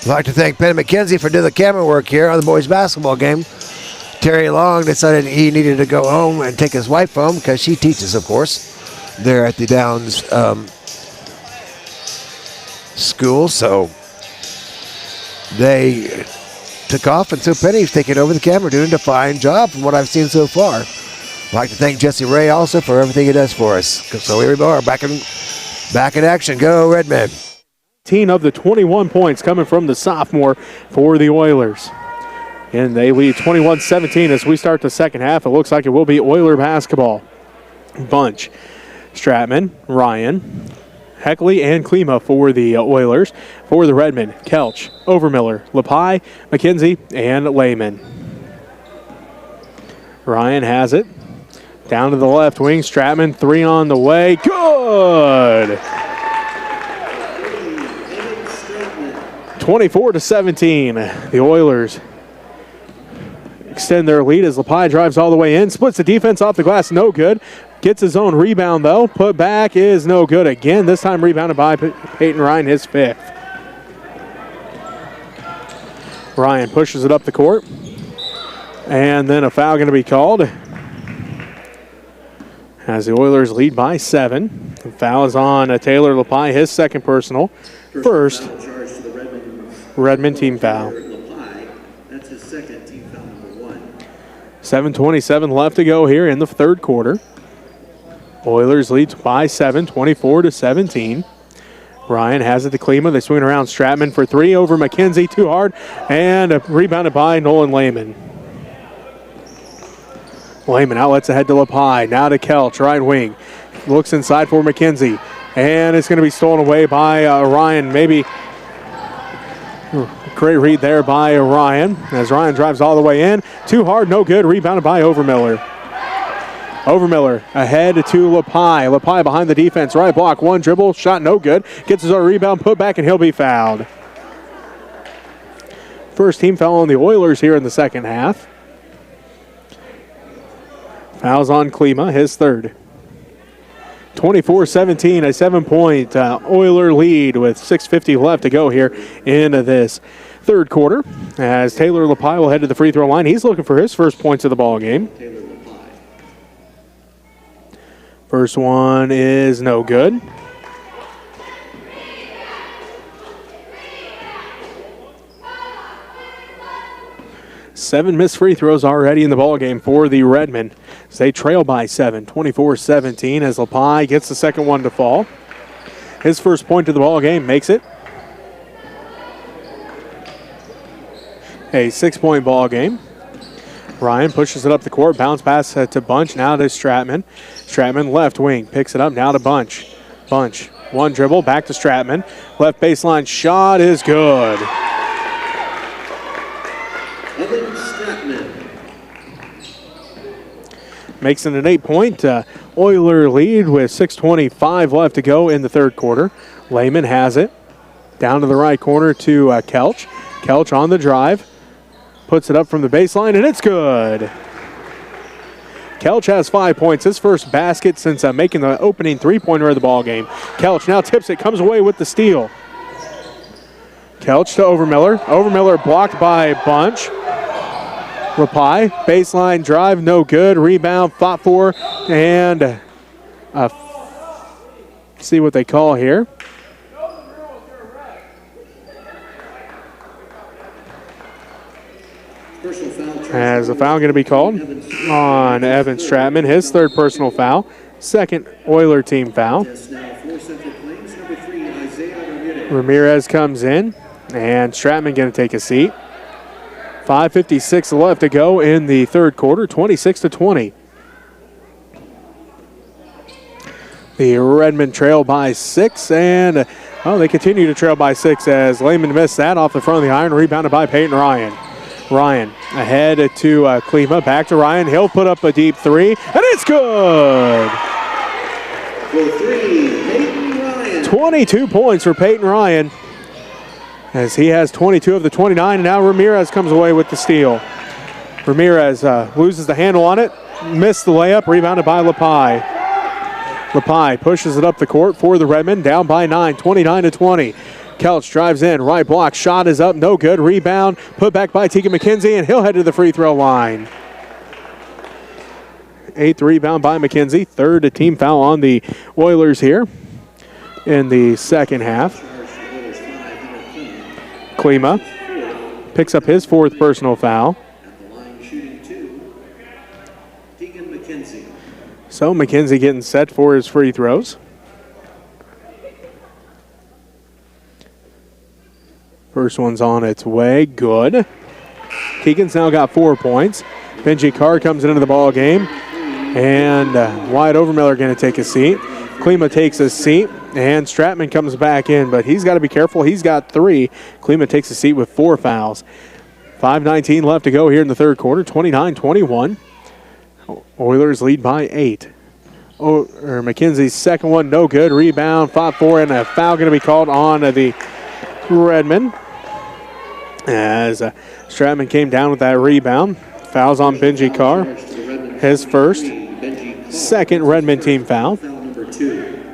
I'd like to thank Ben McKenzie for doing the camera work here on the boys basketball game. Terry Long decided he needed to go home and take his wife home because she teaches, of course, there at the Downs school. So they took off, and so Penny's taking over the camera, doing a fine job from what I've seen so far. I'd like to thank Jesse Ray also for everything he does for us. So here we are, back in action. Go Redmen. 18 of the 21 points coming from the sophomore for the Oilers. And they lead 21-17 as we start the second half. It looks like it will be Oiler basketball. Bunch, Stratman, Ryan, Heckley, and Klima for the Oilers. For the Redmen, Kelch, Overmiller, Lepi, McKenzie, and Lehman. Ryan has it. Down to the left wing, Stratman, 3 on the way. Good! 24-17. The Oilers extend their lead as Lepi drives all the way in. Splits the defense off the glass, no good. Gets his own rebound, though. Put back is no good again. This time rebounded by Peyton Ryan, his 5th. Ryan pushes it up the court. And then a foul going to be called as the Oilers lead by 7. The foul is on Taylor Lepi, his second personal. First Redmen team foul. That's his second team foul, number 1. 7:27 left to go here in the third quarter. Oilers lead by 7, 24-17. Ryan has it to Klima. They swing around. Stratman for 3 over McKenzie. Too hard. And rebounded by Nolan Lehman. Lehman outlets ahead to Lepi. Now to Kelch, right wing. Looks inside for McKenzie. And it's going to be stolen away by Ryan. Maybe. Great read there by Ryan as Ryan drives all the way in. Too hard, no good. Rebounded by Overmiller. Overmiller ahead to Lepi. Lepi behind the defense. Right block, 1 dribble. Shot no good. Gets his own rebound, put back, and he'll be fouled. First team foul on the Oilers here in the second half. Fouls on Klima, his 3rd. 24-17, a 7-point Oiler lead with 6:50 left to go here in this third quarter. As Taylor Lepi will head to the free throw line. He's looking for his first points of the ball game. First one is no good. Seven missed free throws already in the ball game for the Redmen. As they trail by 7, 24-17 as Lepi gets the second one to fall. His first point of the ball game makes it a 6-point ball game. Ryan pushes it up the court, bounce pass to Bunch, now to Stratman. Stratman left wing, picks it up, now to Bunch. Bunch, 1 dribble, back to Stratman. Left baseline shot is good. Makes it an 8-point Oiler lead with 6:25 left to go in the third quarter. Lehman has it. Down to the right corner to Kelch. Kelch on the drive. Puts it up from the baseline, and it's good. Kelch has 5 points. His first basket since making the opening 3-pointer of the ball game. Kelch now tips it, comes away with the steal. Kelch to Overmiller. Overmiller blocked by Bunch. Lepi, baseline drive, no good. Rebound, fought for, and see what they call here. As a foul going to be called on Evan Stratman, his 3rd personal foul, 2nd Oiler team foul. Ramirez comes in, and Stratman going to take a seat. 5:56 left to go in the third quarter, 26-20. The Redmen trail by 6, and they continue to trail by 6 as Lehman missed that off the front of the iron, rebounded by Peyton Ryan. Ryan ahead to Klima, back to Ryan. He'll put up a deep 3, and it's good! For 3, Peyton Ryan. 22 points for Peyton Ryan as he has 22 of the 29, and now Ramirez comes away with the steal. Ramirez loses the handle on it, missed the layup, rebounded by Lepai. Lepai pushes it up the court for the Redmen, down by 9, 29-20. Kelch drives in, right block, shot is up, no good. Rebound, put back by Tegan McKenzie, and he'll head to the free throw line. 8th rebound by McKenzie, 3rd team foul on the Oilers here in the second half. Klima picks up his 4th personal foul. At the line shooting 2, Tegan McKenzie. So McKenzie getting set for his free throws. First one's on its way. Good. Tegan's now got 4 points. Benji Carr comes into the ball game. And Wyatt Overmiller going to take a seat. Klima takes a seat. And Stratman comes back in, but he's got to be careful. He's got 3. Klima takes a seat with 4 fouls. 5:19 left to go here in the third quarter. 29-21. Oilers lead by 8. McKenzie's second one, no good. Rebound, fought for, and a foul going to be called on the Redmen. As Stratman came down with that rebound. Fouls on Benji Carr. His first. Second Redmen team foul.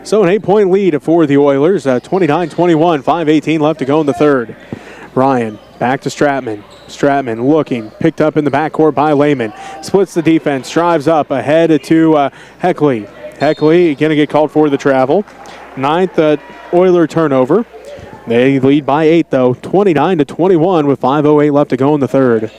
So an 8-point lead for the Oilers. 29-21, 5:18 left to go in the third. Ryan back to Stratman. Stratman looking, picked up in the backcourt by Lehman. Splits the defense, drives up ahead to Heckley. Heckley going to get called for the travel. 9th Oiler turnover. They lead by 8 though, 29-21 with 5:08 left to go in the third.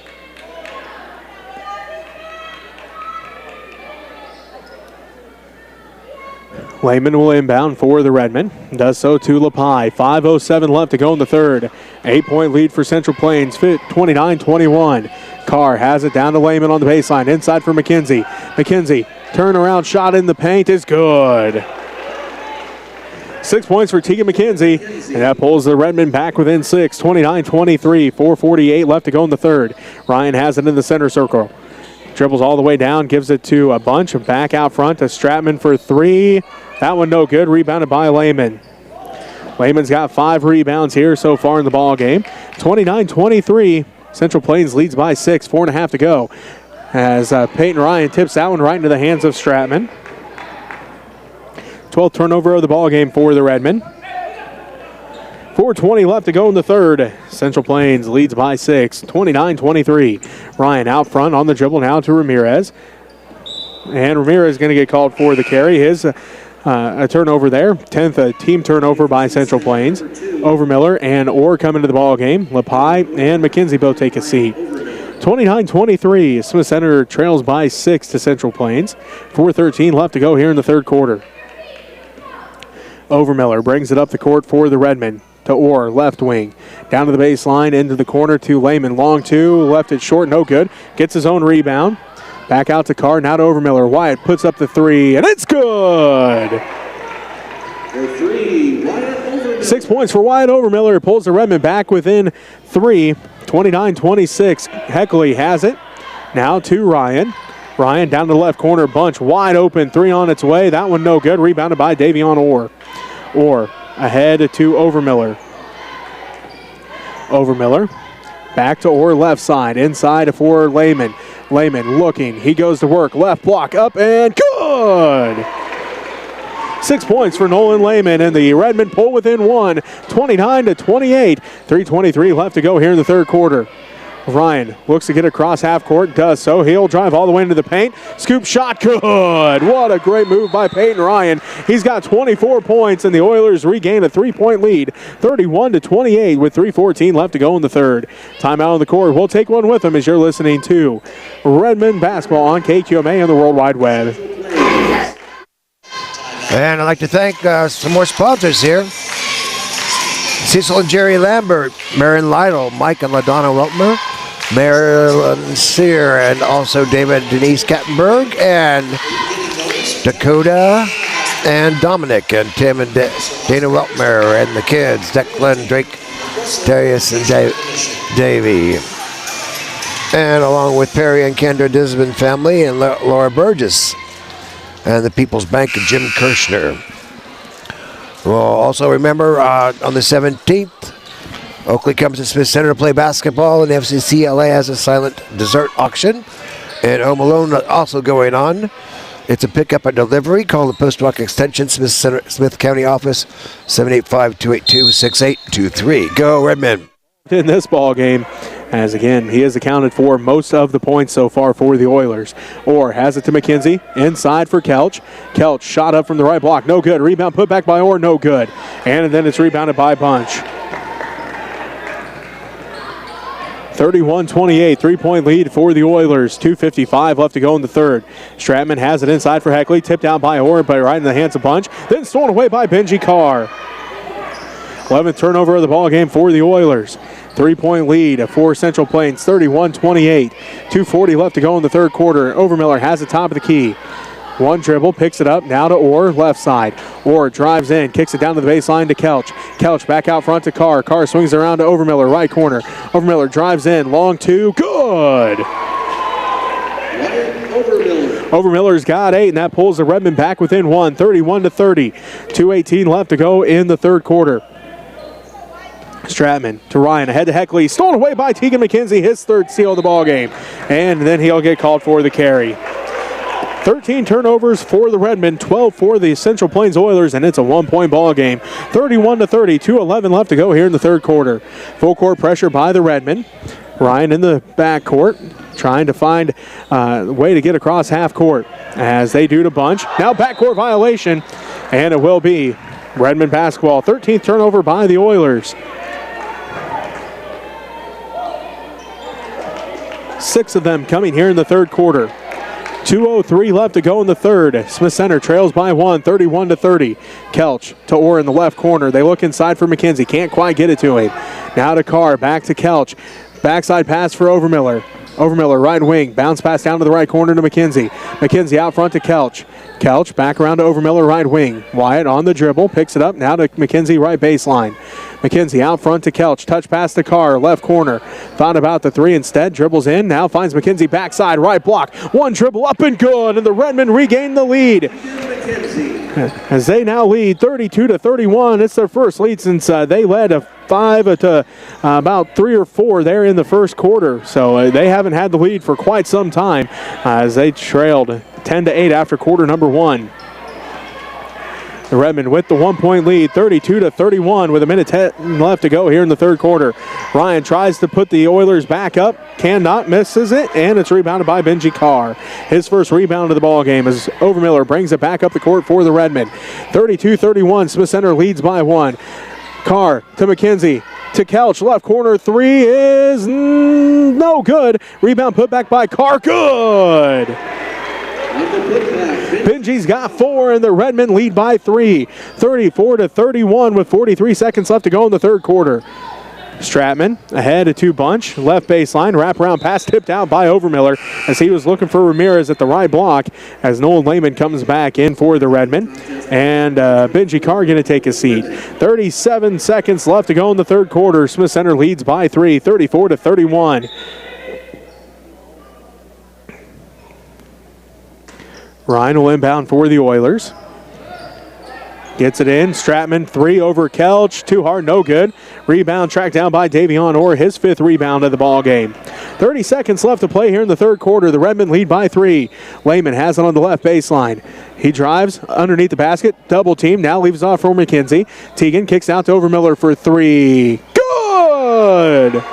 Lehman will inbound for the Redmen. Does so to Lepai. 5:07 left to go in the third. 8-point lead for Central Plains, 29-21. Carr has it down to Lehman on the baseline. Inside for McKenzie. McKenzie, turnaround shot in the paint is good. 6 points for Tegan McKenzie. And that pulls the Redmen back within 6. 29-23, 4:48 left to go in the third. Ryan has it in the center circle. Dribbles all the way down, gives it to a bunch. Back out front to Stratman for 3. That one no good. Rebounded by Lehman. Lehman's got 5 rebounds here so far in the ball game. 29-23. Central Plains leads by 6. 4.5 to go. As Peyton Ryan tips that one right into the hands of Stratman. 12th turnover of the ball game for the Redmen. 4:20 left to go in the third. Central Plains leads by 6. 29-23. Ryan out front on the dribble now to Ramirez. And Ramirez is going to get called for the carry. His a turnover there. 10th team turnover by Central Plains. Overmiller and Orr come into the ball game. Lepai and McKenzie both take a seat. 29-23. Smith Center trails by 6 to Central Plains. 4:13 left to go here in the third quarter. Overmiller brings it up the court for the Redmen. To Orr, left wing. Down to the baseline, into the corner to Lehman. Long 2, left it short, no good. Gets his own rebound. Back out to Carr, now to Overmiller. Wyatt puts up the 3, and it's good! For 3, Wyatt Overmiller. 6 points for Wyatt Overmiller. Pulls the Redmen back within 3. 29-26. Heckley has it. Now to Ryan. Ryan down to the left corner. Bunch wide open. 3 on its way. That one no good. Rebounded by Davion Orr. Orr ahead to Overmiller. Overmiller back to Orr left side. Inside for Lehman. Lehman looking. He goes to work. Left block up and good! 6 points for Nolan Lehman, and the Redmen pull within 1. 29-28. 3:23 left to go here in the third quarter. Ryan looks to get across half court, does so. He'll drive all the way into the paint. Scoop shot, good. What a great move by Peyton Ryan. He's got 24 points, and the Oilers regain a 3-point lead, 31-28 with 3:14 left to go in the third. Timeout on the court. We'll take one with them as you're listening to Redmen basketball on KQMA and the World Wide Web. And I'd like to thank some more sponsors here. Cecil and Jerry Lambert, Marion Lytle, Mike and LaDonna Weltmer, Marilyn Sear, and also David and Denise Kattenberg, and Dakota and Dominic and Tim and Dana Weltmer and the kids, Declan, Drake, Darius, and Davey. And along with Perry and Kendra Disman family and Laura Burgess and the People's Bank and Jim Kirshner. We'll also remember on the 17th, Oakley comes to Smith Center to play basketball, and FCCLA has a silent dessert auction. And Home Alone also going on. It's a pickup and delivery. Call the Post Rock Extension Smith County office, 785-282-6823. Go Redmen. In this ball game, as again, he has accounted for most of the points so far for the Oilers. Orr has it to McKenzie, inside for Kelch. Kelch shot up from the right block, no good. Rebound put back by Orr, no good. And then it's rebounded by Bunch. 31-28, three-point lead for the Oilers. 2:55 left to go in the third. Stratman has it inside for Heckley, tipped out by Orr, but right in the hands of Bunch. Then stolen away by Benji Carr. 11th turnover of the ball game for the Oilers. Three-point lead for Central Plains, 31-28. 2:40 left to go in the third quarter. Overmiller has the top of the key. One dribble, picks it up, now to Orr, left side. Orr drives in, kicks it down to the baseline to Kelch. Kelch back out front to Carr. Carr swings around to Overmiller, right corner. Overmiller drives in, long two, good! Overmiller's got 8, and that pulls the Redmen back within one, 31-30. 2:18 left to go in the third quarter. Stratman to Ryan, ahead to Heckley, stolen away by Tegan McKenzie, his third steal of the ball game. And then he'll get called for the carry. 13 turnovers for the Redmen, 12 for the Central Plains Oilers, and it's a one-point ball game. 31-30, 2:11 left to go here in the third quarter. Full court pressure by the Redmen. Ryan in the backcourt, trying to find a way to get across half court, as they do to Bunch. Now backcourt violation, and it will be Redmen basketball. 13th turnover by the Oilers. 6 of them coming here in the third quarter. 2:03 left to go in the third. Smith Center trails by 1, 31-30. Kelch to Orr in the left corner. They look inside for McKenzie. Can't quite get it to him. Now to Carr. Back to Kelch. Backside pass for Overmiller. Overmiller, right wing. Bounce pass down to the right corner to McKenzie. McKenzie out front to Kelch. Kelch back around to Overmiller, right wing. Wyatt on the dribble. Picks it up. Now to McKenzie, right baseline. McKenzie out front to Kelch. Touch pass to Carr, left corner. Thought about the three instead. Dribbles in. Now finds McKenzie backside, right block. One dribble up and good. And the Redmen regain the lead. As they now lead 32-31. It's their first lead since they led a 5 to about 3 or 4 there in the first quarter. So they haven't had the lead for quite some time as they trailed 10-8 after quarter number 1. The Redmen with the 1-point lead, 32-31 with a minute 10 left to go here in the third quarter. Ryan tries to put the Oilers back up, cannot, misses it, and it's rebounded by Benji Carr. His first rebound of the ball game as Overmiller brings it back up the court for the Redmen. 32-31, Smith Center leads by 1. Carr to McKenzie. To Kelch, left corner, 3 is no good. Rebound put back by Carr, good! Benji's got 4, and the Redmen lead by 3. 34-31 with 43 seconds left to go in the third quarter. Stratman ahead to Bunch, left baseline, wraparound pass tipped out by Overmiller as he was looking for Ramirez at the right block as Nolan Lehman comes back in for the Redmen. And Benji Carr going to take a seat. 37 seconds left to go in the third quarter. Smith Center leads by 3, 34-31. Ryan will inbound for the Oilers. Gets it in. Stratman, 3 over Kelch. Too hard, no good. Rebound tracked down by Davion Orr, his 5th rebound of the ball game. 30 seconds left to play here in the third quarter. The Redmen lead by 3. Lehman has it on the left baseline. He drives underneath the basket. Double team. Now leaves off for McKenzie. Teagan kicks out to Overmiller for 3. Good!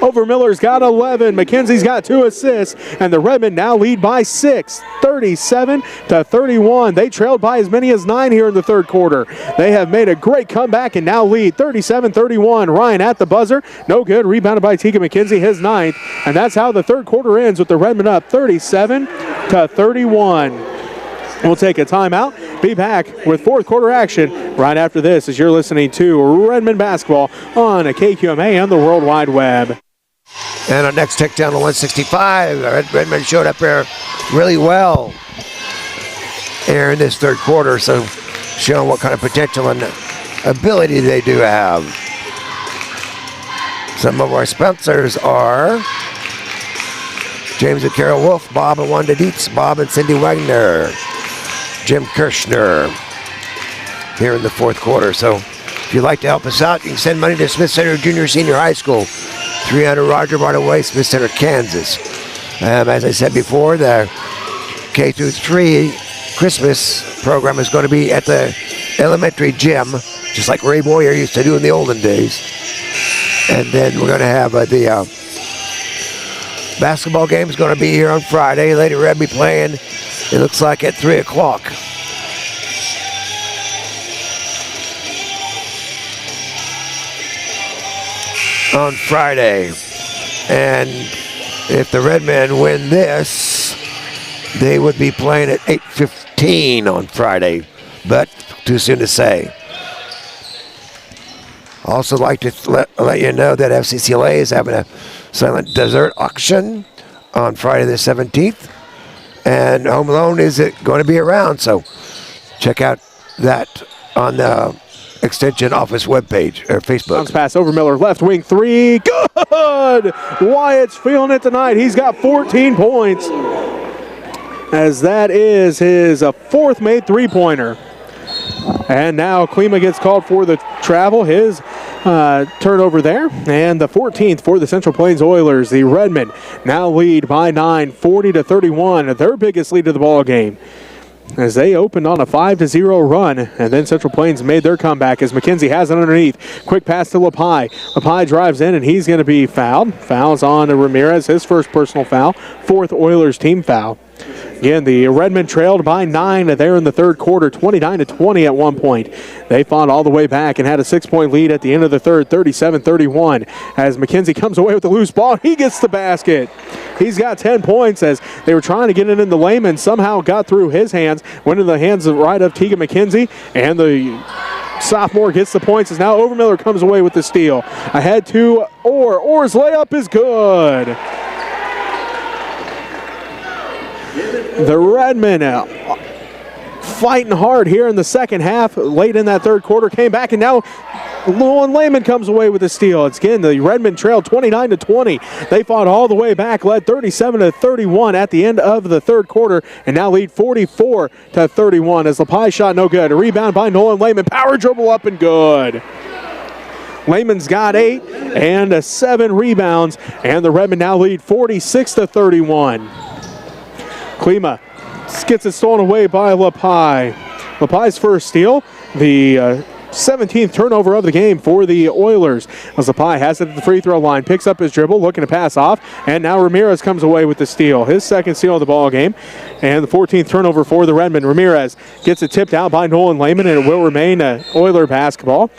Overmiller's got 11. McKenzie's got 2 assists. And the Redmen now lead by 6, 37-31. They trailed by as many as 9 here in the third quarter. They have made a great comeback and now lead 37-31. Ryan at the buzzer. No good. Rebounded by Tegan McKenzie, his 9th. And that's how the third quarter ends with the Redmen up 37-31. We'll take a timeout. Be back with fourth quarter action right after this as you're listening to Redmen basketball on a KQMA and the World Wide Web. And our next Tech Channel 165. Redmen showed up there really well. here in this third quarter, so showing what kind of potential and ability they do have. Some of our sponsors are James and Carol Wolf, Bob and Wanda Dietz, Bob and Cindy Wagner, Jim Kirshner here in the fourth quarter. So if you'd like to help us out, you can send money to Smith Center Junior Senior High School, 300 Roger Barton Way, Smith Center, Kansas. As I said before, the K through 3 Christmas program is going to be at the elementary gym, just like Ray Boyer used to do in the olden days. And then we're going to have the basketball game is going to be here on Friday. Lady Red be playing, it looks like, at 3 o'clock. On Friday. And if the Redmen win this, they would be playing at 8:15 on Friday, but too soon to say. Also like to let you know that FCCLA is having a silent dessert auction on Friday the 17th, and Home Alone is going to be around, so check out that on the Extension Office webpage or Facebook. Bounce pass over Miller, left wing three, good! Wyatt's feeling it tonight. He's got 14 points, as that is his fourth made three-pointer. And now Klima gets called for the travel, his turnover there, and the 14th for the Central Plains Oilers. The Redmen now lead by 9, 40-31, their biggest lead of the ball game, as they opened on a 5-0 run, and then Central Plains made their comeback as McKenzie has it underneath. Quick pass to Lepai. Lepai drives in, and he's going to be fouled. Fouls on Ramirez, his first personal foul, fourth Oilers team foul. Again, the Redmen trailed by 9 there in the third quarter, 29-20 at one point. They fought all the way back and had a 6-point lead at the end of the third, 37-31. As McKenzie comes away with the loose ball, he gets the basket. He's got 10 points as they were trying to get it into Lehman. Somehow got through his hands, went into the hands of right of Tegan McKenzie, and the sophomore gets the points as now Overmiller comes away with the steal. Ahead to Orr. Orr's layup is good. The Redmen fighting hard here in the second half. Late in that third quarter, came back, and now Llewellyn Lehman comes away with a steal. It's again the Redmen trailed 29-20. They fought all the way back, led 37-31 at the end of the third quarter, and now lead 44-31 as Lepai shot no good. A rebound by Nolan Lehman, power dribble up and good. Lehman's got 8 and 7 rebounds, and the Redmen now lead 46-31. Klima gets it stolen away by Lepai. Lepai's first steal, the 17th turnover of the game for the Oilers. As Lepai has it at the free throw line, picks up his dribble, looking to pass off, and now Ramirez comes away with the steal. His second steal of the ball game, and the 14th turnover for the Redmen. Ramirez gets it tipped out by Nolan Lehman, and it will remain Oiler basketball.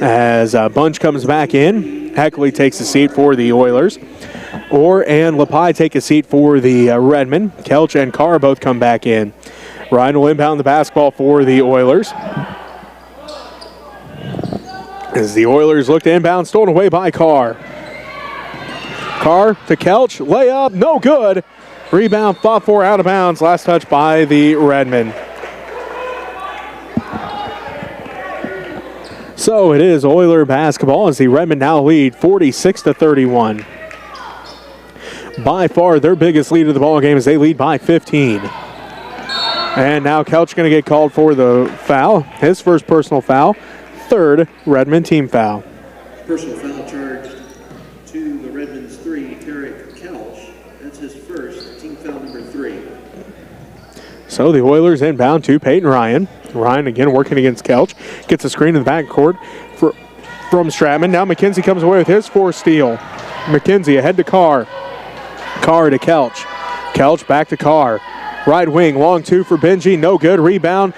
As Bunch comes back in, Heckley takes a seat for the Oilers. Orr and Lepai take a seat for the Redmen. Kelch and Carr both come back in. Ryan will inbound the basketball for the Oilers. As the Oilers look to inbound, stolen away by Carr. Carr to Kelch, layup, no good. Rebound fought for out of bounds. Last touch by the Redmen. So it is Oiler basketball as the Redmen now lead 46-31. By far their biggest lead of the ball game as they lead by 15. And now Kelch going to get called for the foul. His first personal foul. Third Redmen team foul. Personal foul charged to the Redmen's 3, Tarek Kelch. That's his first, team foul number 3. So the Oilers inbound to Peyton Ryan. Ryan again working against Kelch. Gets a screen in the backcourt from Stratman. Now McKenzie comes away with his fourth steal. McKenzie ahead to Carr. Carr to Kelch. Kelch back to Carr. Right wing, long two for Benji. No good. Rebound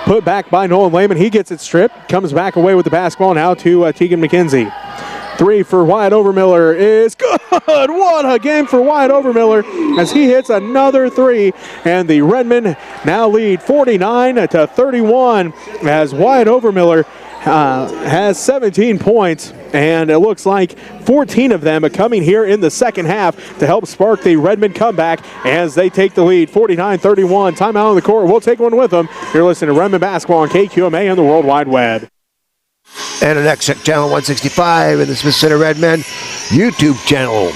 put back by Nolan Lehman. He gets it stripped. Comes back away with the basketball now to Tegan McKenzie. 3 for Wyatt Overmiller is good. What a game for Wyatt Overmiller as he hits another 3. And the Redmen now lead 49-31 as Wyatt Overmiller has 17 points, and it looks like 14 of them are coming here in the second half to help spark the Redmen comeback as they take the lead, 49-31. Timeout on the court. We'll take one with them. You're listening to Redmen Basketball on KQMA and the World Wide Web. And the next channel 165 in the Smith Center Redmen YouTube channel.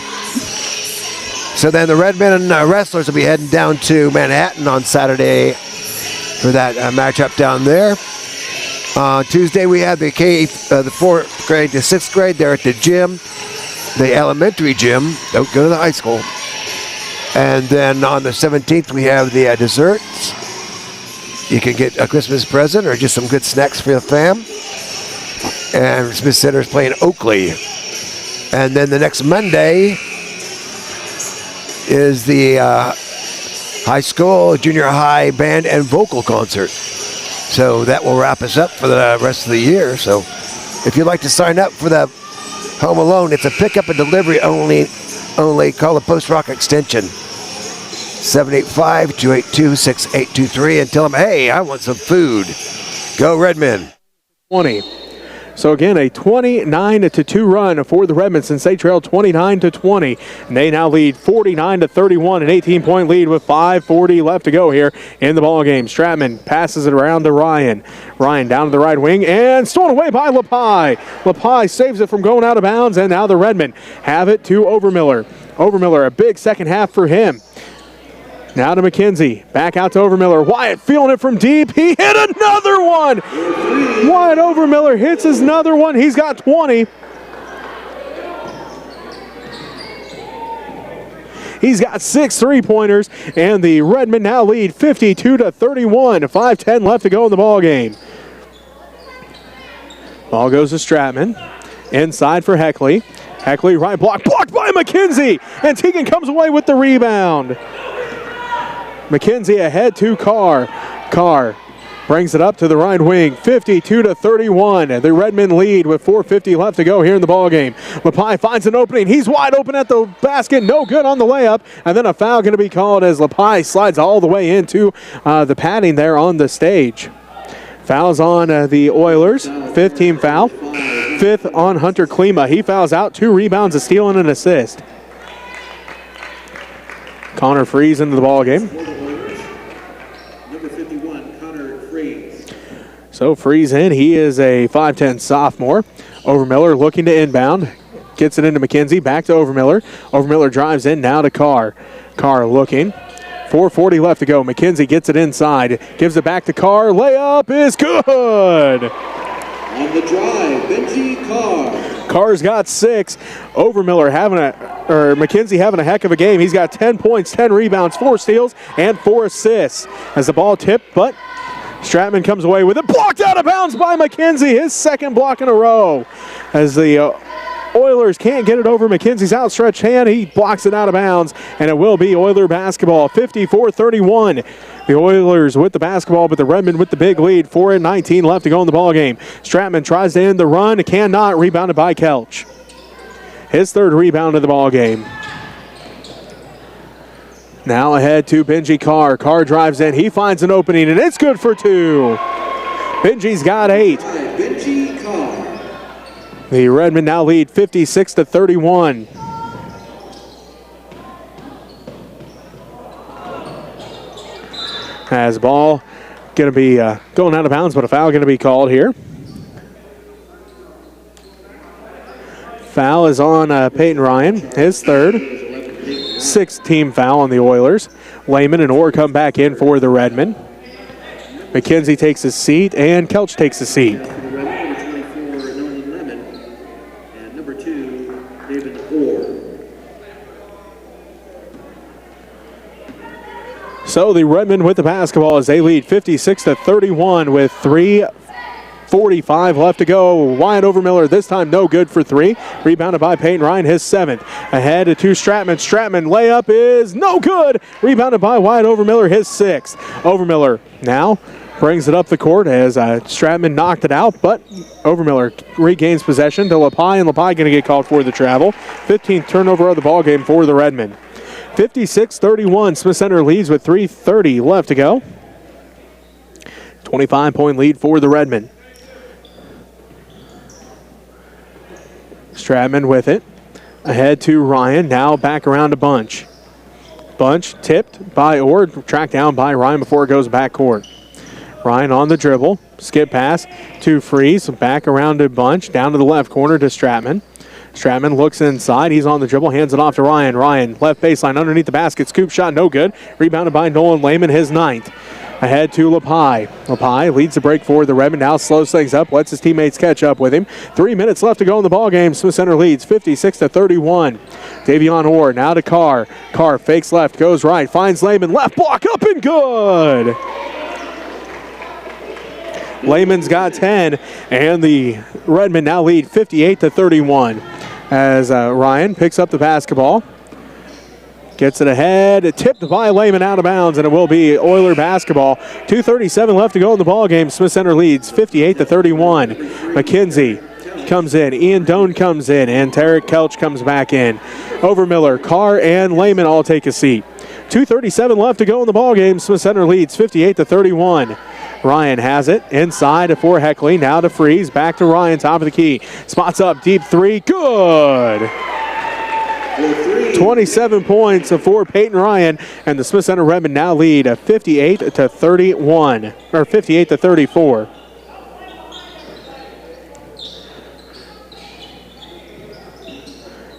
So then the Redmen wrestlers will be heading down to Manhattan on Saturday for that matchup down there. Tuesday we have the 4th grade to 6th grade. They're at the gym, the elementary gym. Don't go to the high school. And then on the 17th we have the desserts. You can get a Christmas present or just some good snacks for the fam. And Smith Center is playing Oakley. And then the next Monday is the high school, junior high band and vocal concert. So that will wrap us up for the rest of the year. So if you'd like to sign up for the Home Alone, it's a pickup and delivery only. Call the Post Rock extension 785-282-6823 and tell them, hey, I want some food. Go Redmen. 20. So again, a 29-2 run for the Redmen since they trailed 29-20. And they now lead 49-31, an 18-point lead with 5:40 left to go here in the ball game. Stratman passes it around to Ryan. Ryan down to the right wing and stolen away by LaPie. LaPie saves it from going out of bounds, and now the Redmen have it to Overmiller. Overmiller, a big second half for him. Now to McKenzie. Back out to Overmiller. Wyatt feeling it from deep. He hit another one. Wyatt Overmiller hits another one. He's got 20. He's got 6 3-pointers, and the Redmen now lead 52-31. 5:10 left to go in the ball game. Ball goes to Stratman. Inside for Heckley. Heckley right blocked by McKenzie, and Teagan comes away with the rebound. McKenzie ahead to Carr. Carr brings it up to the right wing, 52-31. The Redmen lead with 4:50 left to go here in the ballgame. LaPie finds an opening. He's wide open at the basket. No good on the layup. And then a foul going to be called as LaPie slides all the way into the padding there on the stage. Fouls on the Oilers. 5th team foul. 5th on Hunter Klima. He fouls out. 2 rebounds, a steal, and an assist. Connor Freeze into the ballgame. So Freeze in. He is a 5'10 sophomore. Overmiller looking to inbound. Gets it into McKenzie. Back to Overmiller. Overmiller drives in now to Carr. Carr looking. 4:40 left to go. McKenzie gets it inside. Gives it back to Carr. Layup is good. On the drive, Benji Carr. Carr's got 6. Overmiller McKenzie having a heck of a game. He's got 10 points, 10 rebounds, 4 steals, and 4 assists. As the ball tipped, but Stratman comes away with it. Blocked out of bounds by McKenzie. His 2nd block in a row. As the Oilers can't get it over McKenzie's outstretched hand, he blocks it out of bounds, and it will be Oiler basketball, 54-31. The Oilers with the basketball, but the Redmen with the big lead. 4:19 left to go in the ballgame. Stratman tries to end the run, cannot. Rebounded by Kelch. His 3rd rebound of the ballgame. Now ahead to Benji Carr. Carr drives in. He finds an opening, and it's good for 2. Benji's got 8. Benji Carr. The Redmen now lead 56-31. As ball going to be going out of bounds, but a foul going to be called here. Foul is on Peyton Ryan, his 3rd. 6th team foul on the Oilers. Lehman and Orr come back in for the Redmen. McKenzie takes his seat, and Kelch takes his seat. Number 24, Nolan Lemon, and number 2, David Orr. So the Redmen with the basketball as they lead 56-31 with 3:45 left to go. Wyatt Overmiller this time no good for 3. Rebounded by Peyton Ryan, his 7th. Ahead to Stratman. Stratman layup is no good. Rebounded by Wyatt Overmiller, his 6th. Overmiller now brings it up the court as Stratman knocked it out, but Overmiller regains possession to LaPie, and LaPie going to get called for the travel. 15th turnover of the ball game for the Redmen. 56-31. Smith Center leads with 3:30 left to go. 25-point lead for the Redmen. Stratman with it. Ahead to Ryan. Now back around to Bunch. Bunch tipped by Orr. Tracked down by Ryan before it goes back court. Ryan on the dribble. Skip pass to Freeze. Back around to Bunch. Down to the left corner to Stratman. Stratman looks inside. He's on the dribble. Hands it off to Ryan. Ryan, left baseline, underneath the basket. Scoop shot, no good. Rebounded by Nolan Lehman, his 9th. Ahead to Lepai. Lepai leads the break for the Redmen. Now slows things up. Lets his teammates catch up with him. 3 minutes left to go in the ball game. Smith Center leads 56-31. Davion Orr now to Carr. Carr fakes left, goes right, finds Lehman. Left block up and good. Lehman's got 10, and the Redmen now lead 58-31 as Ryan picks up the basketball. Gets it ahead, tipped by Lehman out of bounds, and it will be Oiler basketball. 2:37 left to go in the ball game. Smith Center leads 58-31. McKenzie comes in, Ian Doan comes in, and Tarek Kelch comes back in. Overmiller, Carr, and Lehman all take a seat. 2:37 left to go in the ball game. Smith Center leads 58-31. Ryan has it inside for Heckley. Now to Freeze. Back to Ryan, top of the key. Spots up, deep three. Good. 27 points for Peyton Ryan, and the Smith Center Redmen now lead 58-31, or 58-34.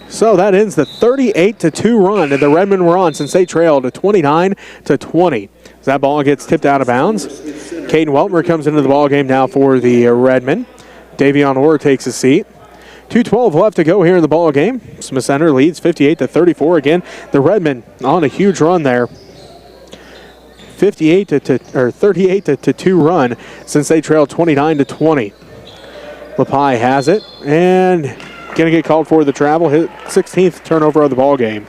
So that ends the 38-2 run that the Redmen were on since they trailed 29-20. As that ball gets tipped out of bounds, Caden Weltmer comes into the ball game now for the Redmen. Davion Orr takes a seat. 2:12 left to go here in the ball game. Smith Center leads 58-34. Again, the Redmen on a huge run there. 38-2 run since they trailed 29-20. Lepai has it and going to get called for the travel. His 16th turnover of the ball game.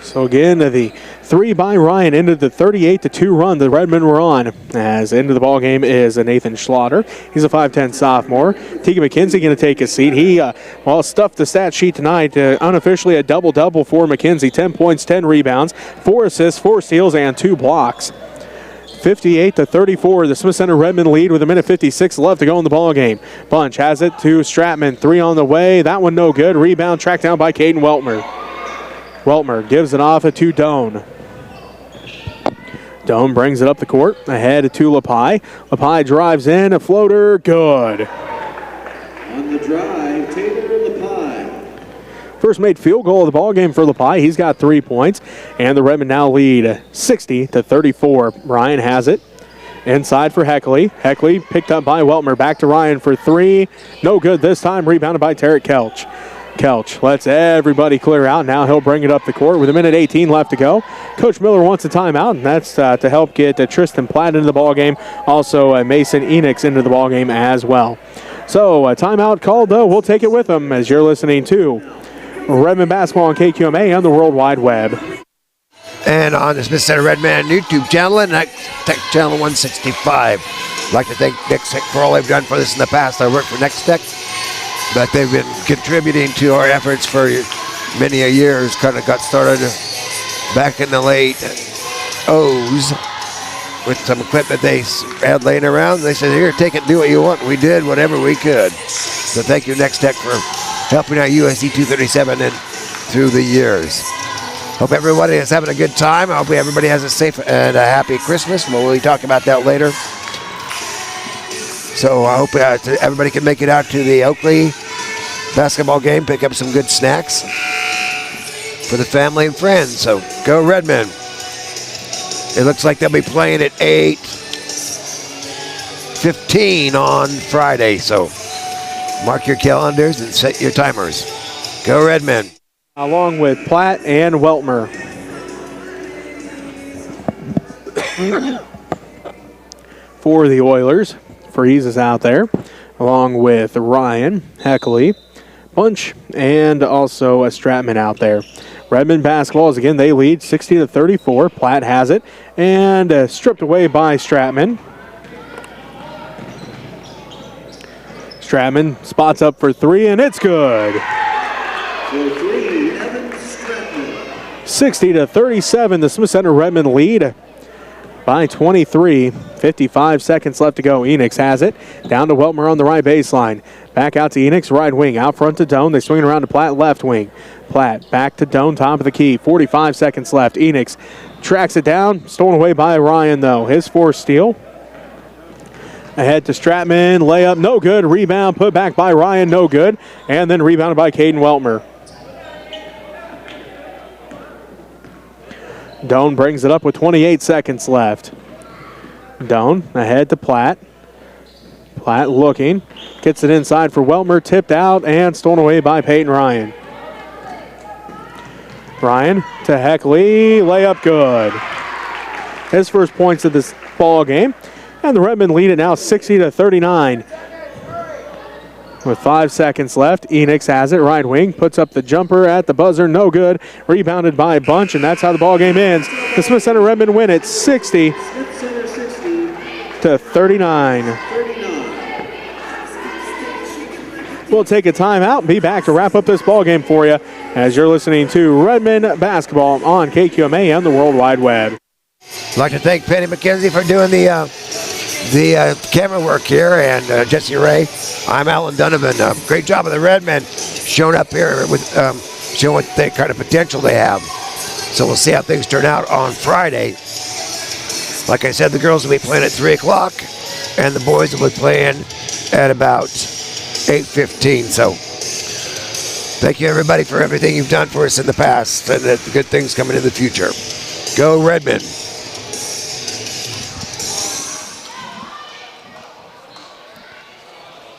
So again, the 3 by Ryan ended the 38-2 run the Redmen were on. As into the ball game is Nathan Schlatter. He's a 5'10 sophomore. Tegan McKenzie going to take a seat. He stuffed the stat sheet tonight. Unofficially a double-double for McKenzie. 10 points, 10 rebounds, 4 assists, 4 steals, and 2 blocks. 58-34, the Smith Center Redmen lead with 1:56 left to go in the ball game. Bunch has it to Stratman. 3 on the way. That one no good. Rebound tracked down by Caden Weltmer. Weltmer gives it off to Doan. Doan brings it up the court. Ahead to Lepai. Lepai drives in. A floater. Good. On the drive, Taylor Lepai. First made field goal of the ball game for Lepai. He's got 3 points. And the Redmen now lead 60-34. Ryan has it. Inside for Heckley. Heckley picked up by Weltmer. Back to Ryan for 3. No good this time. Rebounded by Tarek Kelch. Kelch lets everybody clear out. Now he'll bring it up the court with 1:18 left to go. Coach Miller wants a timeout, and that's to help get Tristan Platt into the ballgame. Also, Mason Enix into the ballgame as well. So, a timeout called, though. We'll take it with them as you're listening to Redmen Basketball on KQMA on the World Wide Web. And on the Smith Center Redman YouTube channel and Tech Channel 165. I'd like to thank Nick Sick for all they've done for us in the past. I work for Next Tech, but they've been contributing to our efforts for many a years. Kind of got started back in the late O's with some equipment they had laying around. They said, here, take it, do what you want. We did whatever we could. So thank you, Next Tech, for helping out USC 237 and through the years. Hope everybody is having a good time. I hope everybody has a safe and a happy Christmas. We'll talk about that later. So I hope everybody can make it out to the Oakley basketball game, pick up some good snacks for the family and friends. So go Redmen. It looks like they'll be playing at 8:15 on Friday. So mark your calendars and set your timers. Go Redmen. Along with Platt and Weltmer. For the Oilers, Freeze is out there, along with Ryan, Heckley, Bunch, and also a Stratman out there. Redmen basketball is again, they lead 60-34. Platt has it, and stripped away by Stratman. Stratman spots up for 3, and it's good. 60-37, the Smith Center Redmen lead by 23, 55 seconds left to go. Enix has it. Down to Weltmer on the right baseline. Back out to Enix, right wing. Out front to Doan. They swing it around to Platt, left wing. Platt back to Doan, top of the key. 45 seconds left. Enix tracks it down. Stolen away by Ryan, though. His fourth steal. Ahead to Stratman. Layup, no good. Rebound put back by Ryan, no good. And then rebounded by Caden Weltmer. Doan brings it up with 28 seconds left. Doan ahead to Platt. Platt looking. Gets it inside for Weltmer. Tipped out and stolen away by Peyton Ryan. Ryan to Heckley. Layup good. His first points of this ball game. And the Redmen lead it now 60-39. With 5 seconds left, Enix has it. Right wing puts up the jumper at the buzzer. No good. Rebounded by Bunch, and that's how the ball game ends. The Smith Center Redmen win it 60-39. We'll take a timeout and be back to wrap up this ball game for you as you're listening to Redmen basketball on KQMA and the World Wide Web. I'd like to thank Penny McKenzie for doing the camera work here, and Jesse Ray. I'm Alan Donovan. Great job of the Redmen showing up here with showing what kind of potential they have. So we'll see how things turn out on Friday. Like I said, the girls will be playing at 3 o'clock, and the boys will be playing at about 8:15. So thank you, everybody, for everything you've done for us in the past, and the good things coming in the future. Go Redmen.